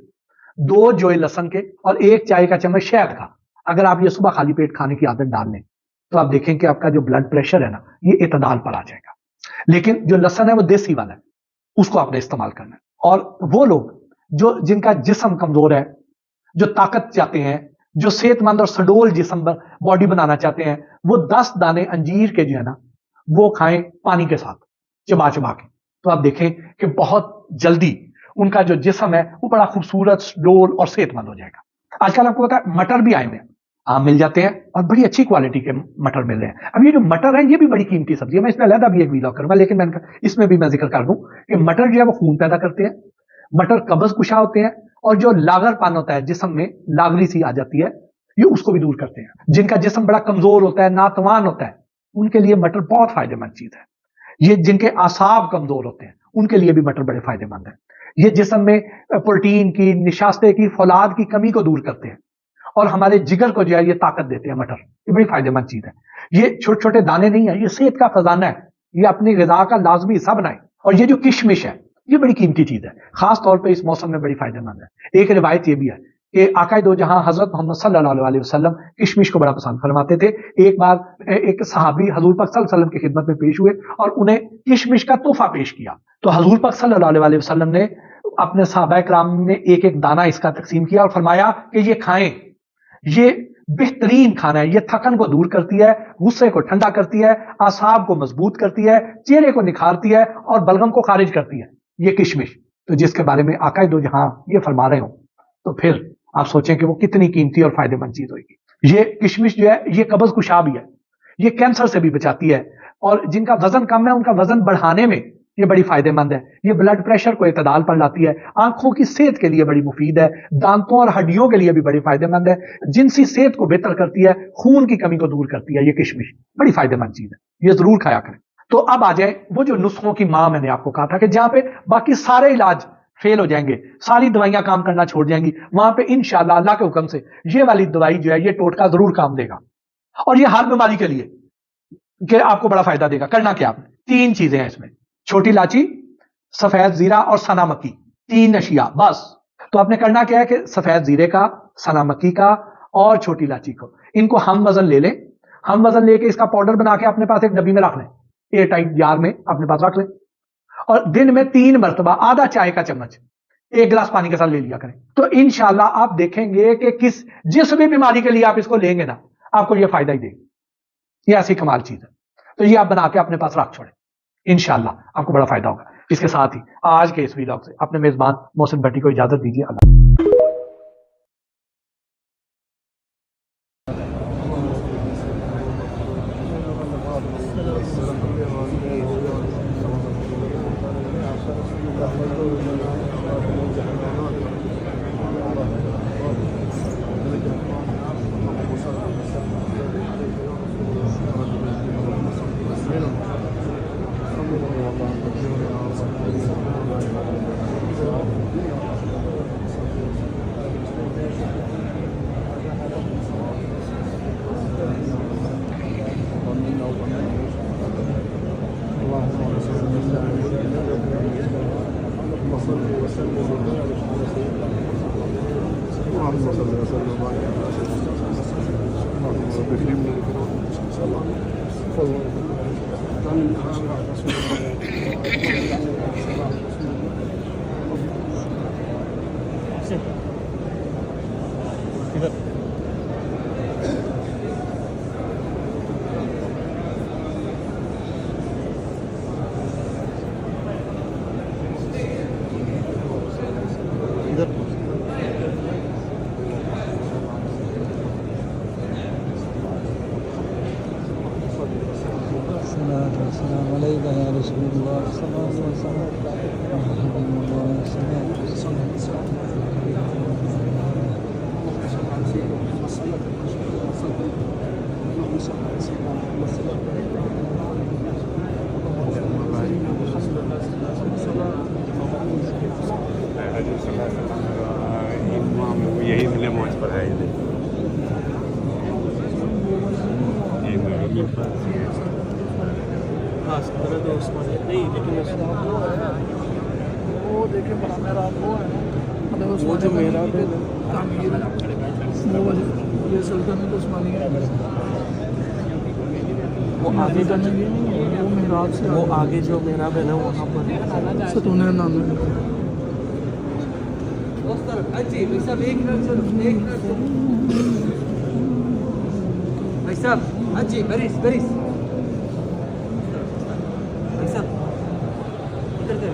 2 जोए लहसुन के और 1 चाय का चम्मच शहद का, अगर आप ये सुबह खाली पेट खाने की आदत डाल लें, तो आप देखें कि आपका जो ब्लड प्रेशर है ना, ये एतदाल पर आ जाएगा। लेकिन जो लहसुन है वो देसी वाला है, उसको आपने इस्तेमाल करना है। और वो लोग जिनका जिस्म कमजोर है, जो ताकत चाहते हैं, जो सेहतमंद और सडोल जिस्म बॉडी बनाना चाहते हैं, वो 10 दाने अंजीर के जो है ना, वो खाएं पानी के साथ चबा चबा के, तो आप देखें कि बहुत जल्दी उनका जो जिस्म है वो बड़ा खूबसूरत, सडोल और सेहतमंद हो जाएगा। आजकल आपको पता है मटर भी आए हैं, आम मिल जाते हैं और बड़ी अच्छी क्वालिटी के मटर मिल रहे हैं। अब ये जो मटर है ये भी बड़ी कीमती सब्जी है, मैं इसमें अलग भी एक वीडियो करूंगा, लेकिन मैं इसमें भी मैं जिक्र कर दूं कि मटर जो है वो खून पैदा करते हैं, मटर कब्ज कुशा होते हैं, और जो लागरपन होता है जिस्म में, लागरी सी आ जाती है, ये उसको भी दूर करते हैं। जिनका जिस्म बड़ा कमजोर होता है, नातवान होता है, उनके लिए मटर बहुत फायदेमंद चीज है। ये जिनके आसाब कमजोर होते हैं उनके लिए भी मटर बड़े फायदेमंद है। ये जिस्म में प्रोटीन की, निशास्ते की, फौलाद की कमी को दूर करते हैं और हमारे जिगर को जो है ये ताकत देते हैं। मटर ये बड़ी फायदेमंद चीज है। ये छोटे छोटे दाने नहीं है, ये सेहत का खजाना है, ये अपनी ग़िज़ा का लाजमी हिस्सा बनाए। और ये जो किशमिश है ये बड़ी कीमती चीज है, खास तौर पे इस मौसम में बड़ी फायदेमंद है। एक रिवायत ये भी है कि आकाए दो जहां हजरत मोहम्मद सल्लल्लाहु अलैहि वसल्लम किशमिश को बड़ा पसंद फरमाते थे। एक बार एक सहाबी हजूर पाक सल्लल्लाहु अलैहि वसल्लम की खिदमत में पेश हुए और उन्हें किशमिश का तोहफा पेश किया, तो हजूर पाक सल्लल्लाहु अलैहि वसल्लम ने अपने सहाबाए किराम में एक एक दाना इसका तकसीम किया और फरमाया कि ये खाएं, ये बेहतरीन खाना है, ये थकन को दूर करती है, गुस्से को ठंडा करती है, आसाब को मजबूत करती है, चेहरे को निखारती है और बलगम को खारिज करती है, ये किशमिश। तो जिसके बारे में आकाए दो जहां ये फरमा रहे हो, तो फिर आप सोचें कि वो कितनी कीमती और फायदेमंद चीज होगी। ये किशमिश जो है ये कब्ज कुशा भी है, ये कैंसर से भी बचाती है, और जिनका वजन कम है उनका वजन बढ़ाने में ये बड़ी फायदेमंद है। ये ब्लड प्रेशर को इतदाल पर लाती है, आंखों की सेहत के लिए बड़ी मुफीद है, दांतों और हड्डियों के लिए भी बड़ी फायदेमंद है, जिनसी सेहत को बेहतर करती है, खून की कमी को दूर करती है। ये किशमिश बड़ी फायदेमंद चीज है, ये जरूर खाया करें। तो अब आ जाए वो जो नुस्खों की मां मैंने आपको कहा था कि जहां पे बाकी सारे इलाज फेल हो जाएंगे, सारी दवाइयां काम करना छोड़ जाएंगी, वहां पे इंशाअल्लाह अल्लाह के हुक्म से ये वाली दवाई जो है ये टोटका जरूर काम देगा, और ये हर बीमारी के लिए कि आपको बड़ा फायदा देगा। करना क्या आपने, 3 चीजें हैं इसमें, छोटी इलायची, सफेद जीरा और सना मक्की, 3 अशिया बस। तो आपने करना क्या है कि सफेद जीरे का, सना मक्की का और छोटी इलायची को, इनको हम वजन ले लें। हम वजन लेके इसका पाउडर बना के अपने पास एक डब्बी में रख लें, एयर टाइट जार में अपने पास रख लें, और दिन में 3 मरतबा आधा चाय का चम्मच 1 गिलास पानी के साथ ले लिया करें। तो इंशाल्लाह आप देखेंगे कि जिस भी बीमारी के लिए आप इसको लेंगे ना, आपको यह फायदा ही देगी। ये ऐसी कमाल चीज है। तो ये आप बना के अपने पास रख छोड़े, इंशाल्लाह आपको बड़ा फायदा होगा। इसके साथ ही आज के इस वीडियो से अपने मेजबान मोहसिन भट्टी को इजाजत दीजिए। अल्लाह। यही नमाज पढ़ाई खास तरह तो उस्मानिया नहीं, लेकिन वो देखे मेरा वो है वो जो मेरा तामीर वो ये सल्तनत उस्मानिया वो आगे का वो मेहराब से वो आगे जो मेहराब है ना वहाँ पर सतून नाम है। भाई साहब एक मिनट भाई साहब हाजी बरिस भाई साहब इधर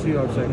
see you outside.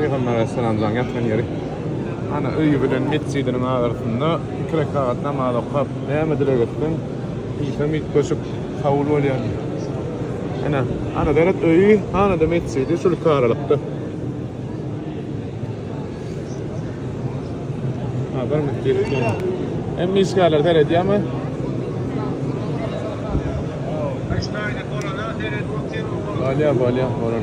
Peygamber Aleyhisselam'dan gelen yeri. Ana öýübilen metsidiniň agyrtynda iki rekat namaz okap, näme dilegetden ilmi köşüp kabul bolýan. Ana deret öýü, ana da metsidi şol karalykda. Bir metdir. Hem miskalar deret ýa-my? Balya, oran.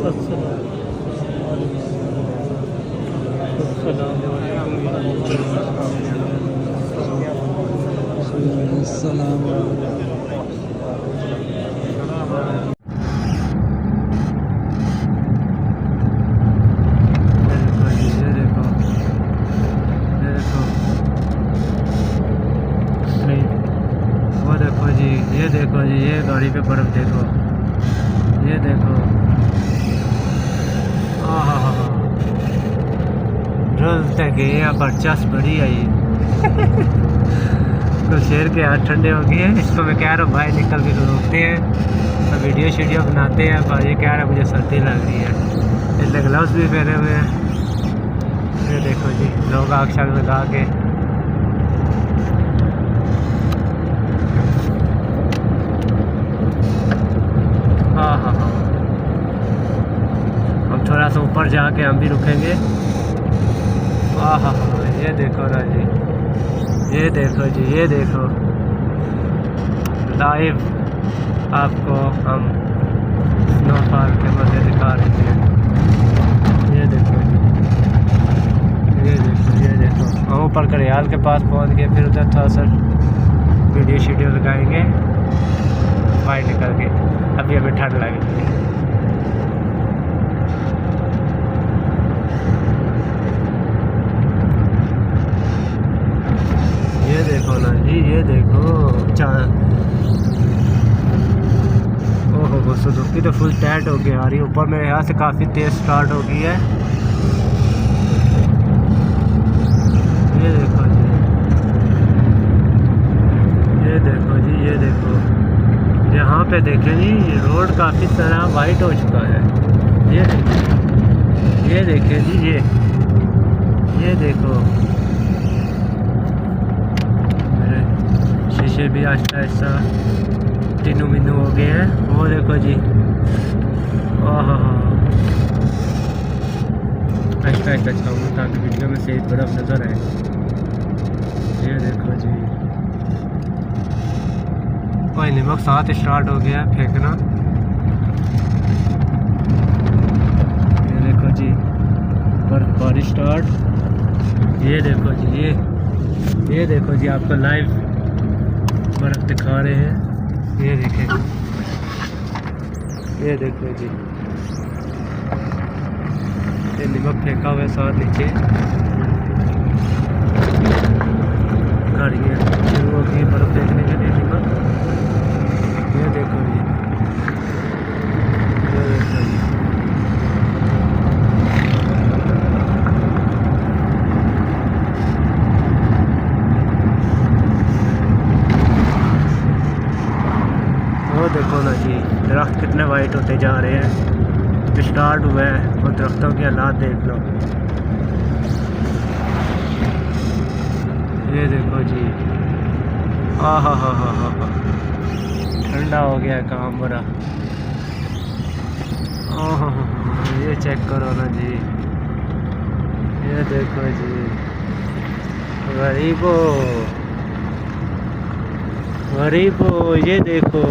वो देखो जी, ये देखो जी, ये गाड़ी पे बर्फ देखो, ये देखो, रोज गए यहाँ परचास बड़ी आई। तो शेर के हाथ ठंडे हो गए हैं। इसको मैं कह रहा हूँ भाई निकल के रोकते हैं और वीडियो शीडियो बनाते हैं। भाई कह रहा है मुझे सर्दी लग रही है, इसलिए ग्लव्स भी पहने हुए हैं। ये देखो जी, लोग आग शाग लगा के हाँ। अब थोड़ा सा ऊपर जाके हम भी रुकेंगे। हाँ, ये देखो ना जी, ये देखो जी, ये देखो लाइव आपको हम स्नोफॉल के मज़े दिखा रहे हैं। ये देखो जी, ये देखो, ये देखो। हम ऊपर करियाल के पास पहुंच गए, फिर उधर थोड़ा सा वीडियो शीडियो लगाएंगे बाहर निकल के। अभी हमें ठंड लगेगी। ये देखो ना जी, ये देखो ओहो, सुजुकी तो फुल टाइट हो गई आ रही है। ऊपर मेरे यहाँ से काफ़ी तेज़ स्टार्ट हो गई है। ये देखो जी, ये देखो जी, ये देखो। यहाँ पे देखें जी, रोड काफ़ी सारा वाइट हो चुका है। ये देखें, ये देखें जी, ये देखो, मेरे शीशे भी आहिस्ता आहिस्ता तीनों मिनू हो गए हैं। वो देखो जी, आहा, आहिस्ता आहिस्ता चलाऊंगा ताकि वीडियो में सही बर्फ नज़र आए। ये देखो जी, भाई नमक साथ स्टार्ट हो गया फेंकना। ये देखो जी, बर्फबारी स्टार्ट। ये देखो जी, ये देखो जी, आपको लाइव बर्फ दिखा रहे हैं। ये देखें, ये देखो जी, ये नमक फेंका हुआ है साथ नीचे। गाड़ियाँ शुरू हो गई बर्फ फेंकने के लिए नमक। ये देखो जी, ये देखो जी, वो देखो ना जी, दरख्त कितने वाइट होते जा रहे हैं। स्टार्ट हुआ है और दरख्तों के हालात देख लो। ये देखो जी, हा, ठंडा हो गया काम बड़ा। ओह, ये चेक करो ना जी, ये देखो जी, गरीबो, गरीबो, ये देखो,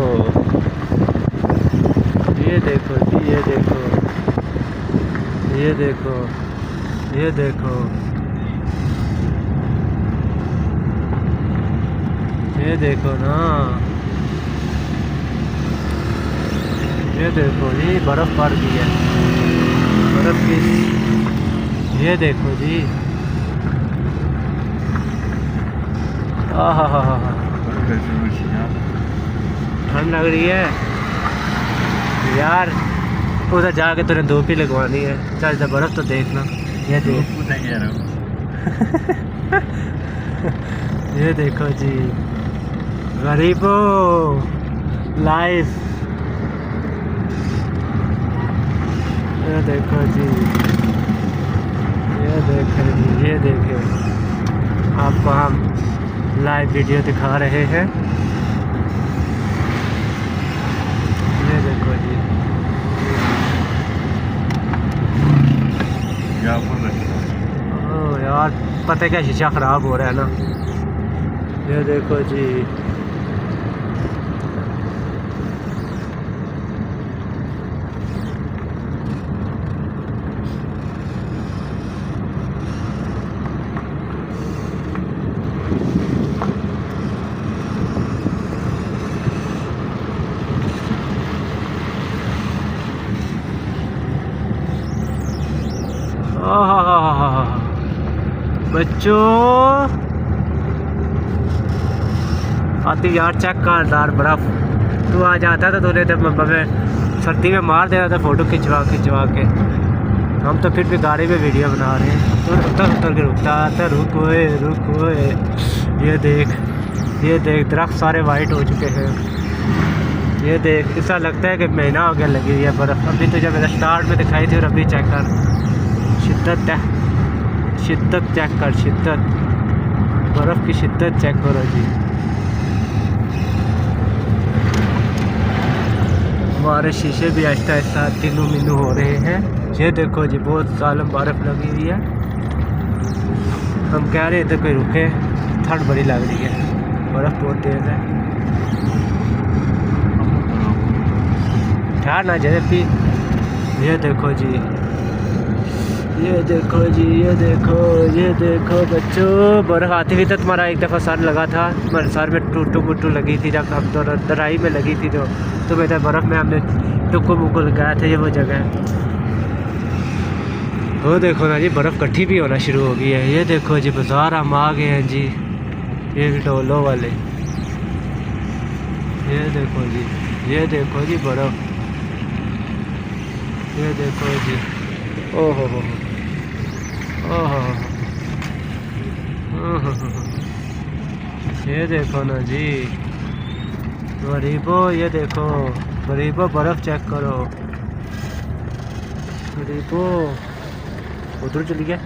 ये देखो जी, ये देखो, ये देखो, ये देखो, ये देखो ना, ये देखो जी, बर्फ पड़ गई है, बर्फ की। ये देखो जी, आहा, ठंड लग रही है यार। उधर जाके तुरंत धूप ही लगवानी है। चल जब बर्फ तो देखना। ये देख, ये देखो जी, गरीबो लाइफ। ये देखो जी, ये देखे जी, ये देखे, आपको हम लाइव वीडियो दिखा रहे हैं। ये देखो जी, ओह यार, पता है क्या, शीशा ख़राब हो रहा है ना। ये देखो जी, आहा, बच्चों आती यार, चेक कर यार बर्फ। तू आ जाता तो तूने जब हमें सर्दी में मार देना था फोटो खिंचवा के। हम तो फिर भी गाड़ी में वीडियो बना रहे हैं। तो उतर के रुकता आता, रुक ओए। ये देख दरख्त सारे वाइट हो चुके हैं। ये देख, ऐसा लगता है कि महीना हो गया लगी हुई है बर्फ़। अभी तो जब मेरा स्टार्ट में दिखाई थी और अभी चेक कर, शिद्दत चेक कर, शिद्दत बर्फ़ की शिद्दत चेक करो जी। हमारे शीशे भी आहिस्ता आहिस्ता तीनों मिनू हो रहे हैं। ये देखो जी, बहुत सालम बर्फ़ लगी हुई है। हम कह रहे इधर कोई रुके, ठंड बड़ी लग रही है, बर्फ़ बहुत तेज़ है। ठहरना जैसे। ये देखो जी, ये देखो बच्चों, बर्फ़ आती हुई। तो तुम्हारा एक दफ़ा सर लगा था, तुम्हारे सर में टुटू लगी थी जब हम तो दराई में लगी थी। तो बेटा बर्फ़ में हमने टुक्कू लगाया था। ये वो जगह है। वो देखो ना जी, बर्फ़ इकट्ठी भी होना शुरू हो गई है। ये देखो जी, बाज़ार हम आ गए हैं जी, ये डोलो वाले। ये देखो जी बर्फ़। ये देखो जी, ओहो हो, ये देखो ना जी गरीबो, ये देखो गरीबो, बर्फ़ चेक करो गरीबो। उधर चली गया।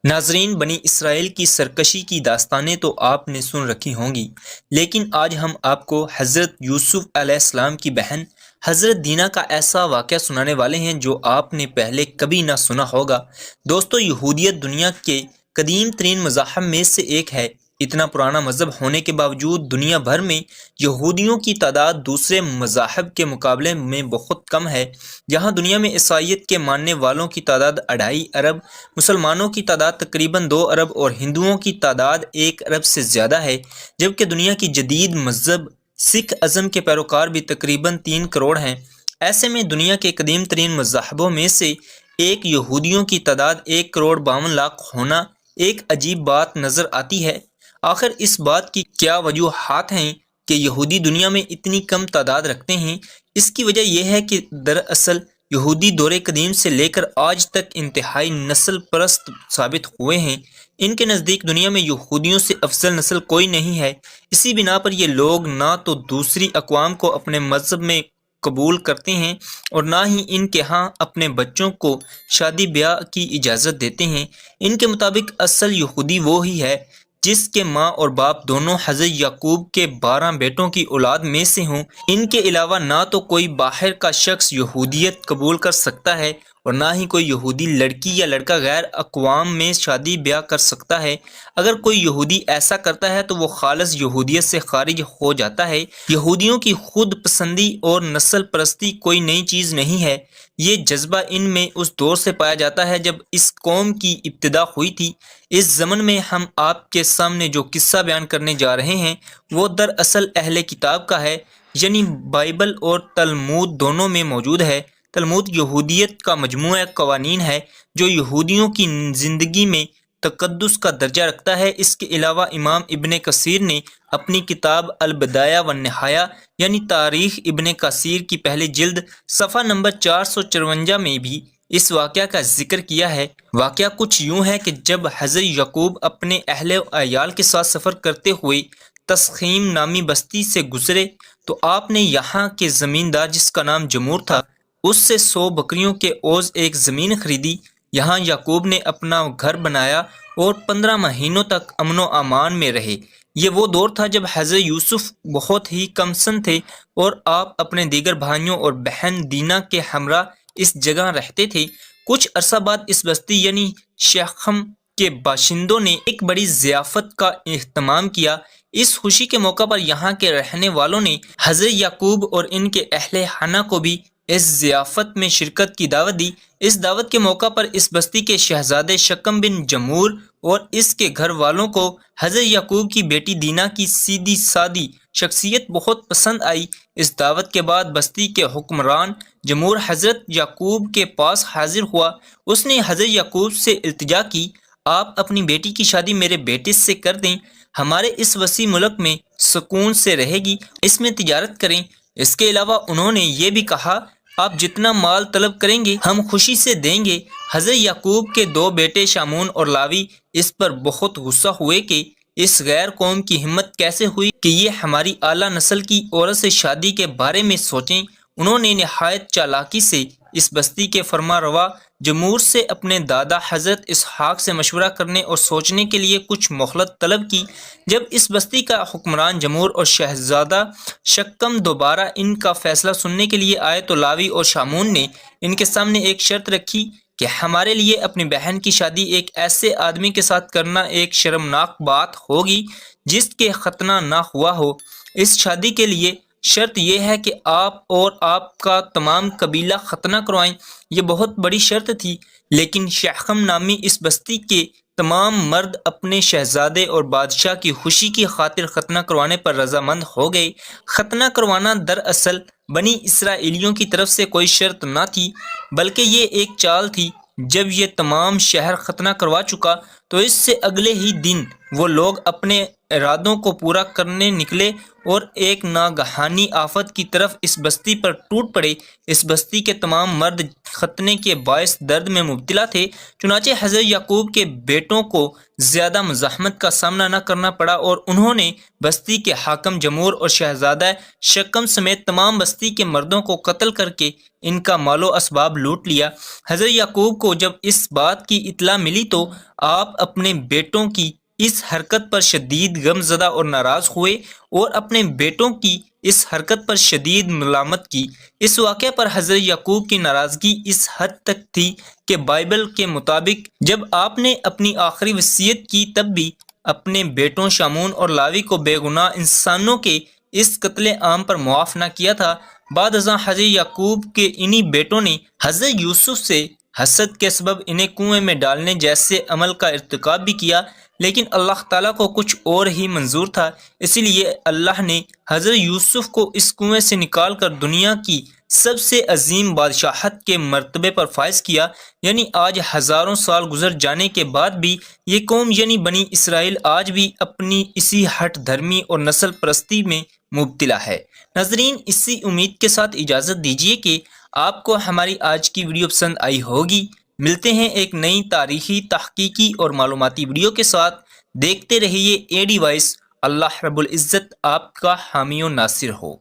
नाजरीन, बनी इसराइल की सरकशी की दास्तानें तो आपने सुन रखी होंगी, लेकिन आज हम आपको हज़रत यूसुफ अलैहिस्सलाम की बहन हज़रत दीना का ऐसा वाक़या सुनाने वाले हैं जो आपने पहले कभी ना सुना होगा। दोस्तों, यहूदियत दुनिया के कदीम तरीन मज़ाहब में से एक है। इतना पुराना मज़हब होने के बावजूद दुनिया भर में यहूदियों की तादाद दूसरे मज़ाहब के मुकाबले में बहुत कम है। जहाँ दुनिया में ईसाईयत के मानने वालों की तादाद 2.5 अरब, मुसलमानों की तादाद तकरीबन 2 अरब और हिंदुओं की तादाद 1 अरब से ज़्यादा है, जबकि दुनिया की जदीद मज़हब सिख अज़म के पैरोकार भी तकरीबन 3 करोड़ हैं। ऐसे में दुनिया के कदीम तरीन मज़ाहबों में से एक यहूदियों की तादाद 1 करोड़ 52 लाख होना एक अजीब बात नज़र आती है। आखिर इस बात की क्या वजूहात हैं कि यहूदी दुनिया में इतनी कम तादाद रखते हैं? इसकी वजह यह है कि दरअसल यहूदी दौरे कदीम से लेकर आज तक इंतहाई नस्ल परस्त साबित हुए हैं। इनके नज़दीक दुनिया में यहूदियों से अफजल नस्ल कोई नहीं है। इसी बिना पर ये लोग ना तो दूसरी अक़वाम को अपने मज़हब में कबूल करते हैं और ना ही इनके यहाँ अपने बच्चों को शादी ब्याह की इजाज़त देते हैं। इनके मुताबिक असल यहूदी वो ही है जिसके माँ और बाप दोनों हज़रत याकूब के 12 बेटों की औलाद में से हों। इनके अलावा ना तो कोई बाहर का शख्स यहूदियत कबूल कर सकता है और ना ही कोई यहूदी लड़की या लड़का गैर अक़वाम में शादी ब्याह कर सकता है। अगर कोई यहूदी ऐसा करता है तो वो खालिस यहूदियत से खारिज हो जाता है। यहूदियों की खुद पसंदी और नस्ल परस्ती कोई नई चीज़ नहीं है। ये जज्बा इनमें उस दौर से पाया जाता है जब इस कौम की इब्तिदा हुई थी। इस ज़मन में हम आपके सामने जो किस्सा बयान करने जा रहे हैं वो दरअसल अहले किताब का है, यानी बाइबल और तलमूद दोनों में मौजूद है। तलमूद यहूदियत का मजमूआ कवानीन है जो यहूदियों की ज़िंदगी में तकद्दुस का दर्जा रखता है। इसके अलावा इमाम इब्ने कसीर ने अपनी किताब अल-बदाया व निहाया यानी तारीख़ इब्ने कसीर की पहली जिल्द सफ़ा नंबर 454 में भी इस वाक़या का जिक्र किया है। वाक़या कुछ यूँ है कि जब हज़रत याकूब अपने अहले अयाल के साथ सफ़र करते हुए तस्खीम नामी बस्ती से गुजरे तो आपने यहाँ के ज़मींदार जिसका नाम जमूर था उससे 100 बकरियों के ओज़ एक ज़मीन खरीदी। यहाँ याकूब ने अपना घर बनाया और 15 महीनों तक अमन व अमान में रहे। ये वो दौर था जब हज़रत यूसुफ बहुत ही कमसन थे और आप अपने दीगर भाइयों और बहन दीना के हमरा इस जगह रहते थे। कुछ अरसा बाद इस बस्ती यानी शेखम के बाशिंदों ने एक बड़ी ज़ियाफ़त का एहतमाम किया। इस खुशी के मौका पर यहाँ के रहने वालों ने हज़रत याकूब और इनके अहले खाना को भी इस ज़ियाफ़त में शिरकत की दावत दी। इस दावत के मौका पर इस बस्ती के शहजादे शकम बिन जमूर और इसके घर वालों को हज़रत याकूब की बेटी दीना की सीधी सादी शख्सियत बहुत पसंद आई। इस दावत के बाद बस्ती के हुक्मरान जमूर हज़रत याकूब के पास हाजिर हुआ। उसने हज़रत याकूब से इल्तिजा की, आप अपनी बेटी की शादी मेरे बेटे से कर दें, हमारे इस वसी मुल्क में सुकून से रहेगी, इसमें तिजारत करें। इसके अलावा उन्होंने ये भी कहा, आप जितना माल तलब करेंगे हम खुशी से देंगे। हज़रत याकूब के दो बेटे शामून और लावी इस पर बहुत गुस्सा हुए कि इस गैर कौम की हिम्मत कैसे हुई कि ये हमारी आला नस्ल की औरत से शादी के बारे में सोचें। उन्होंने निहायत चालाकी से इस बस्ती के फरमारवा जमूर से अपने दादा हज़रत इसहाक से मशवरा करने और सोचने के लिए कुछ मोहलत तलब की। जब इस बस्ती का हुक्मरान जमूर और शहजादा शक्कम दोबारा इनका फैसला सुनने के लिए आए तो लावी और शामून ने इनके सामने एक शर्त रखी कि हमारे लिए अपनी बहन की शादी एक ऐसे आदमी के साथ करना एक शर्मनाक बात होगी जिसके खतना ना हुआ हो। इस शादी के लिए शर्त यह है कि आप और आपका तमाम कबीला खतना करवाएं। ये बहुत बड़ी शर्त थी, लेकिन शहकम नामी इस बस्ती के तमाम मर्द अपने शहजादे और बादशाह की खुशी की खातिर खतना करवाने पर रजामंद हो गए। खतना करवाना दरअसल बनी इसराइलियों की तरफ से कोई शर्त ना थी, बल्कि ये एक चाल थी। जब ये तमाम शहर खतना करवा चुका तो इससे अगले ही दिन वो लोग अपने इरादों को पूरा करने निकले और एक नागहानी आफत की तरफ इस बस्ती पर टूट पड़े। इस बस्ती के तमाम मर्द खतने के बायस दर्द में मुब्तला थे। चुनाचे हज़रत याकूब के बेटों को ज़्यादा मज़ाहमत का सामना न करना पड़ा और उन्होंने बस्ती के हाकम जमूर और शहजादा शक्कम समेत तमाम बस्ती के मर्दों को कत्ल करके इनका मालो असबाब लूट लिया। हज़रत याकूब को जब इस बात की इत्ला मिली तो आप अपने बेटों की इस हरकत पर शदीद गमज़दा और नाराज़ हुए और अपने बेटों की इस हरकत पर शदीद मलामत की। इस वाक़े पर हज़रत याकूब की नाराज़गी इस हद तक थी कि बाइबल के मुताबिक जब आपने अपनी आखिरी वसीयत की तब भी अपने बेटों शामून और लावी को बेगुनाह इंसानों के इस कत्ले आम पर मुआफ़ न किया था। बाद अज़ां हज़रत याकूब के इन्हीं बेटों ने हज़रत यूसुफ से हसद के सबब इन्हें कुएं में डालने जैसे अमल का इर्तिकाब भी किया, लेकिन अल्लाह ताला को कुछ और ही मंजूर था। इसीलिए अल्लाह ने हज़रत यूसुफ को इस कुएं से निकाल कर दुनिया की सबसे अजीम बादशाहत के मर्तबे पर फायज किया। यानी आज हज़ारों साल गुजर जाने के बाद भी ये कौम यानी बनी इसराइल आज भी अपनी इसी हट धर्मी और नस्ल परस्ती में मुब्तला है। नाज़रीन, इसी उम्मीद के साथ इजाज़त दीजिए कि आपको हमारी आज की वीडियो पसंद आई होगी। मिलते हैं एक नई तारीखी, तहकीकी और मालूमाती वीडियो के साथ। देखते रहिए AD वॉइस। अल्लाह रब्बुल इज़्ज़त आपका हामी और नासिर हो।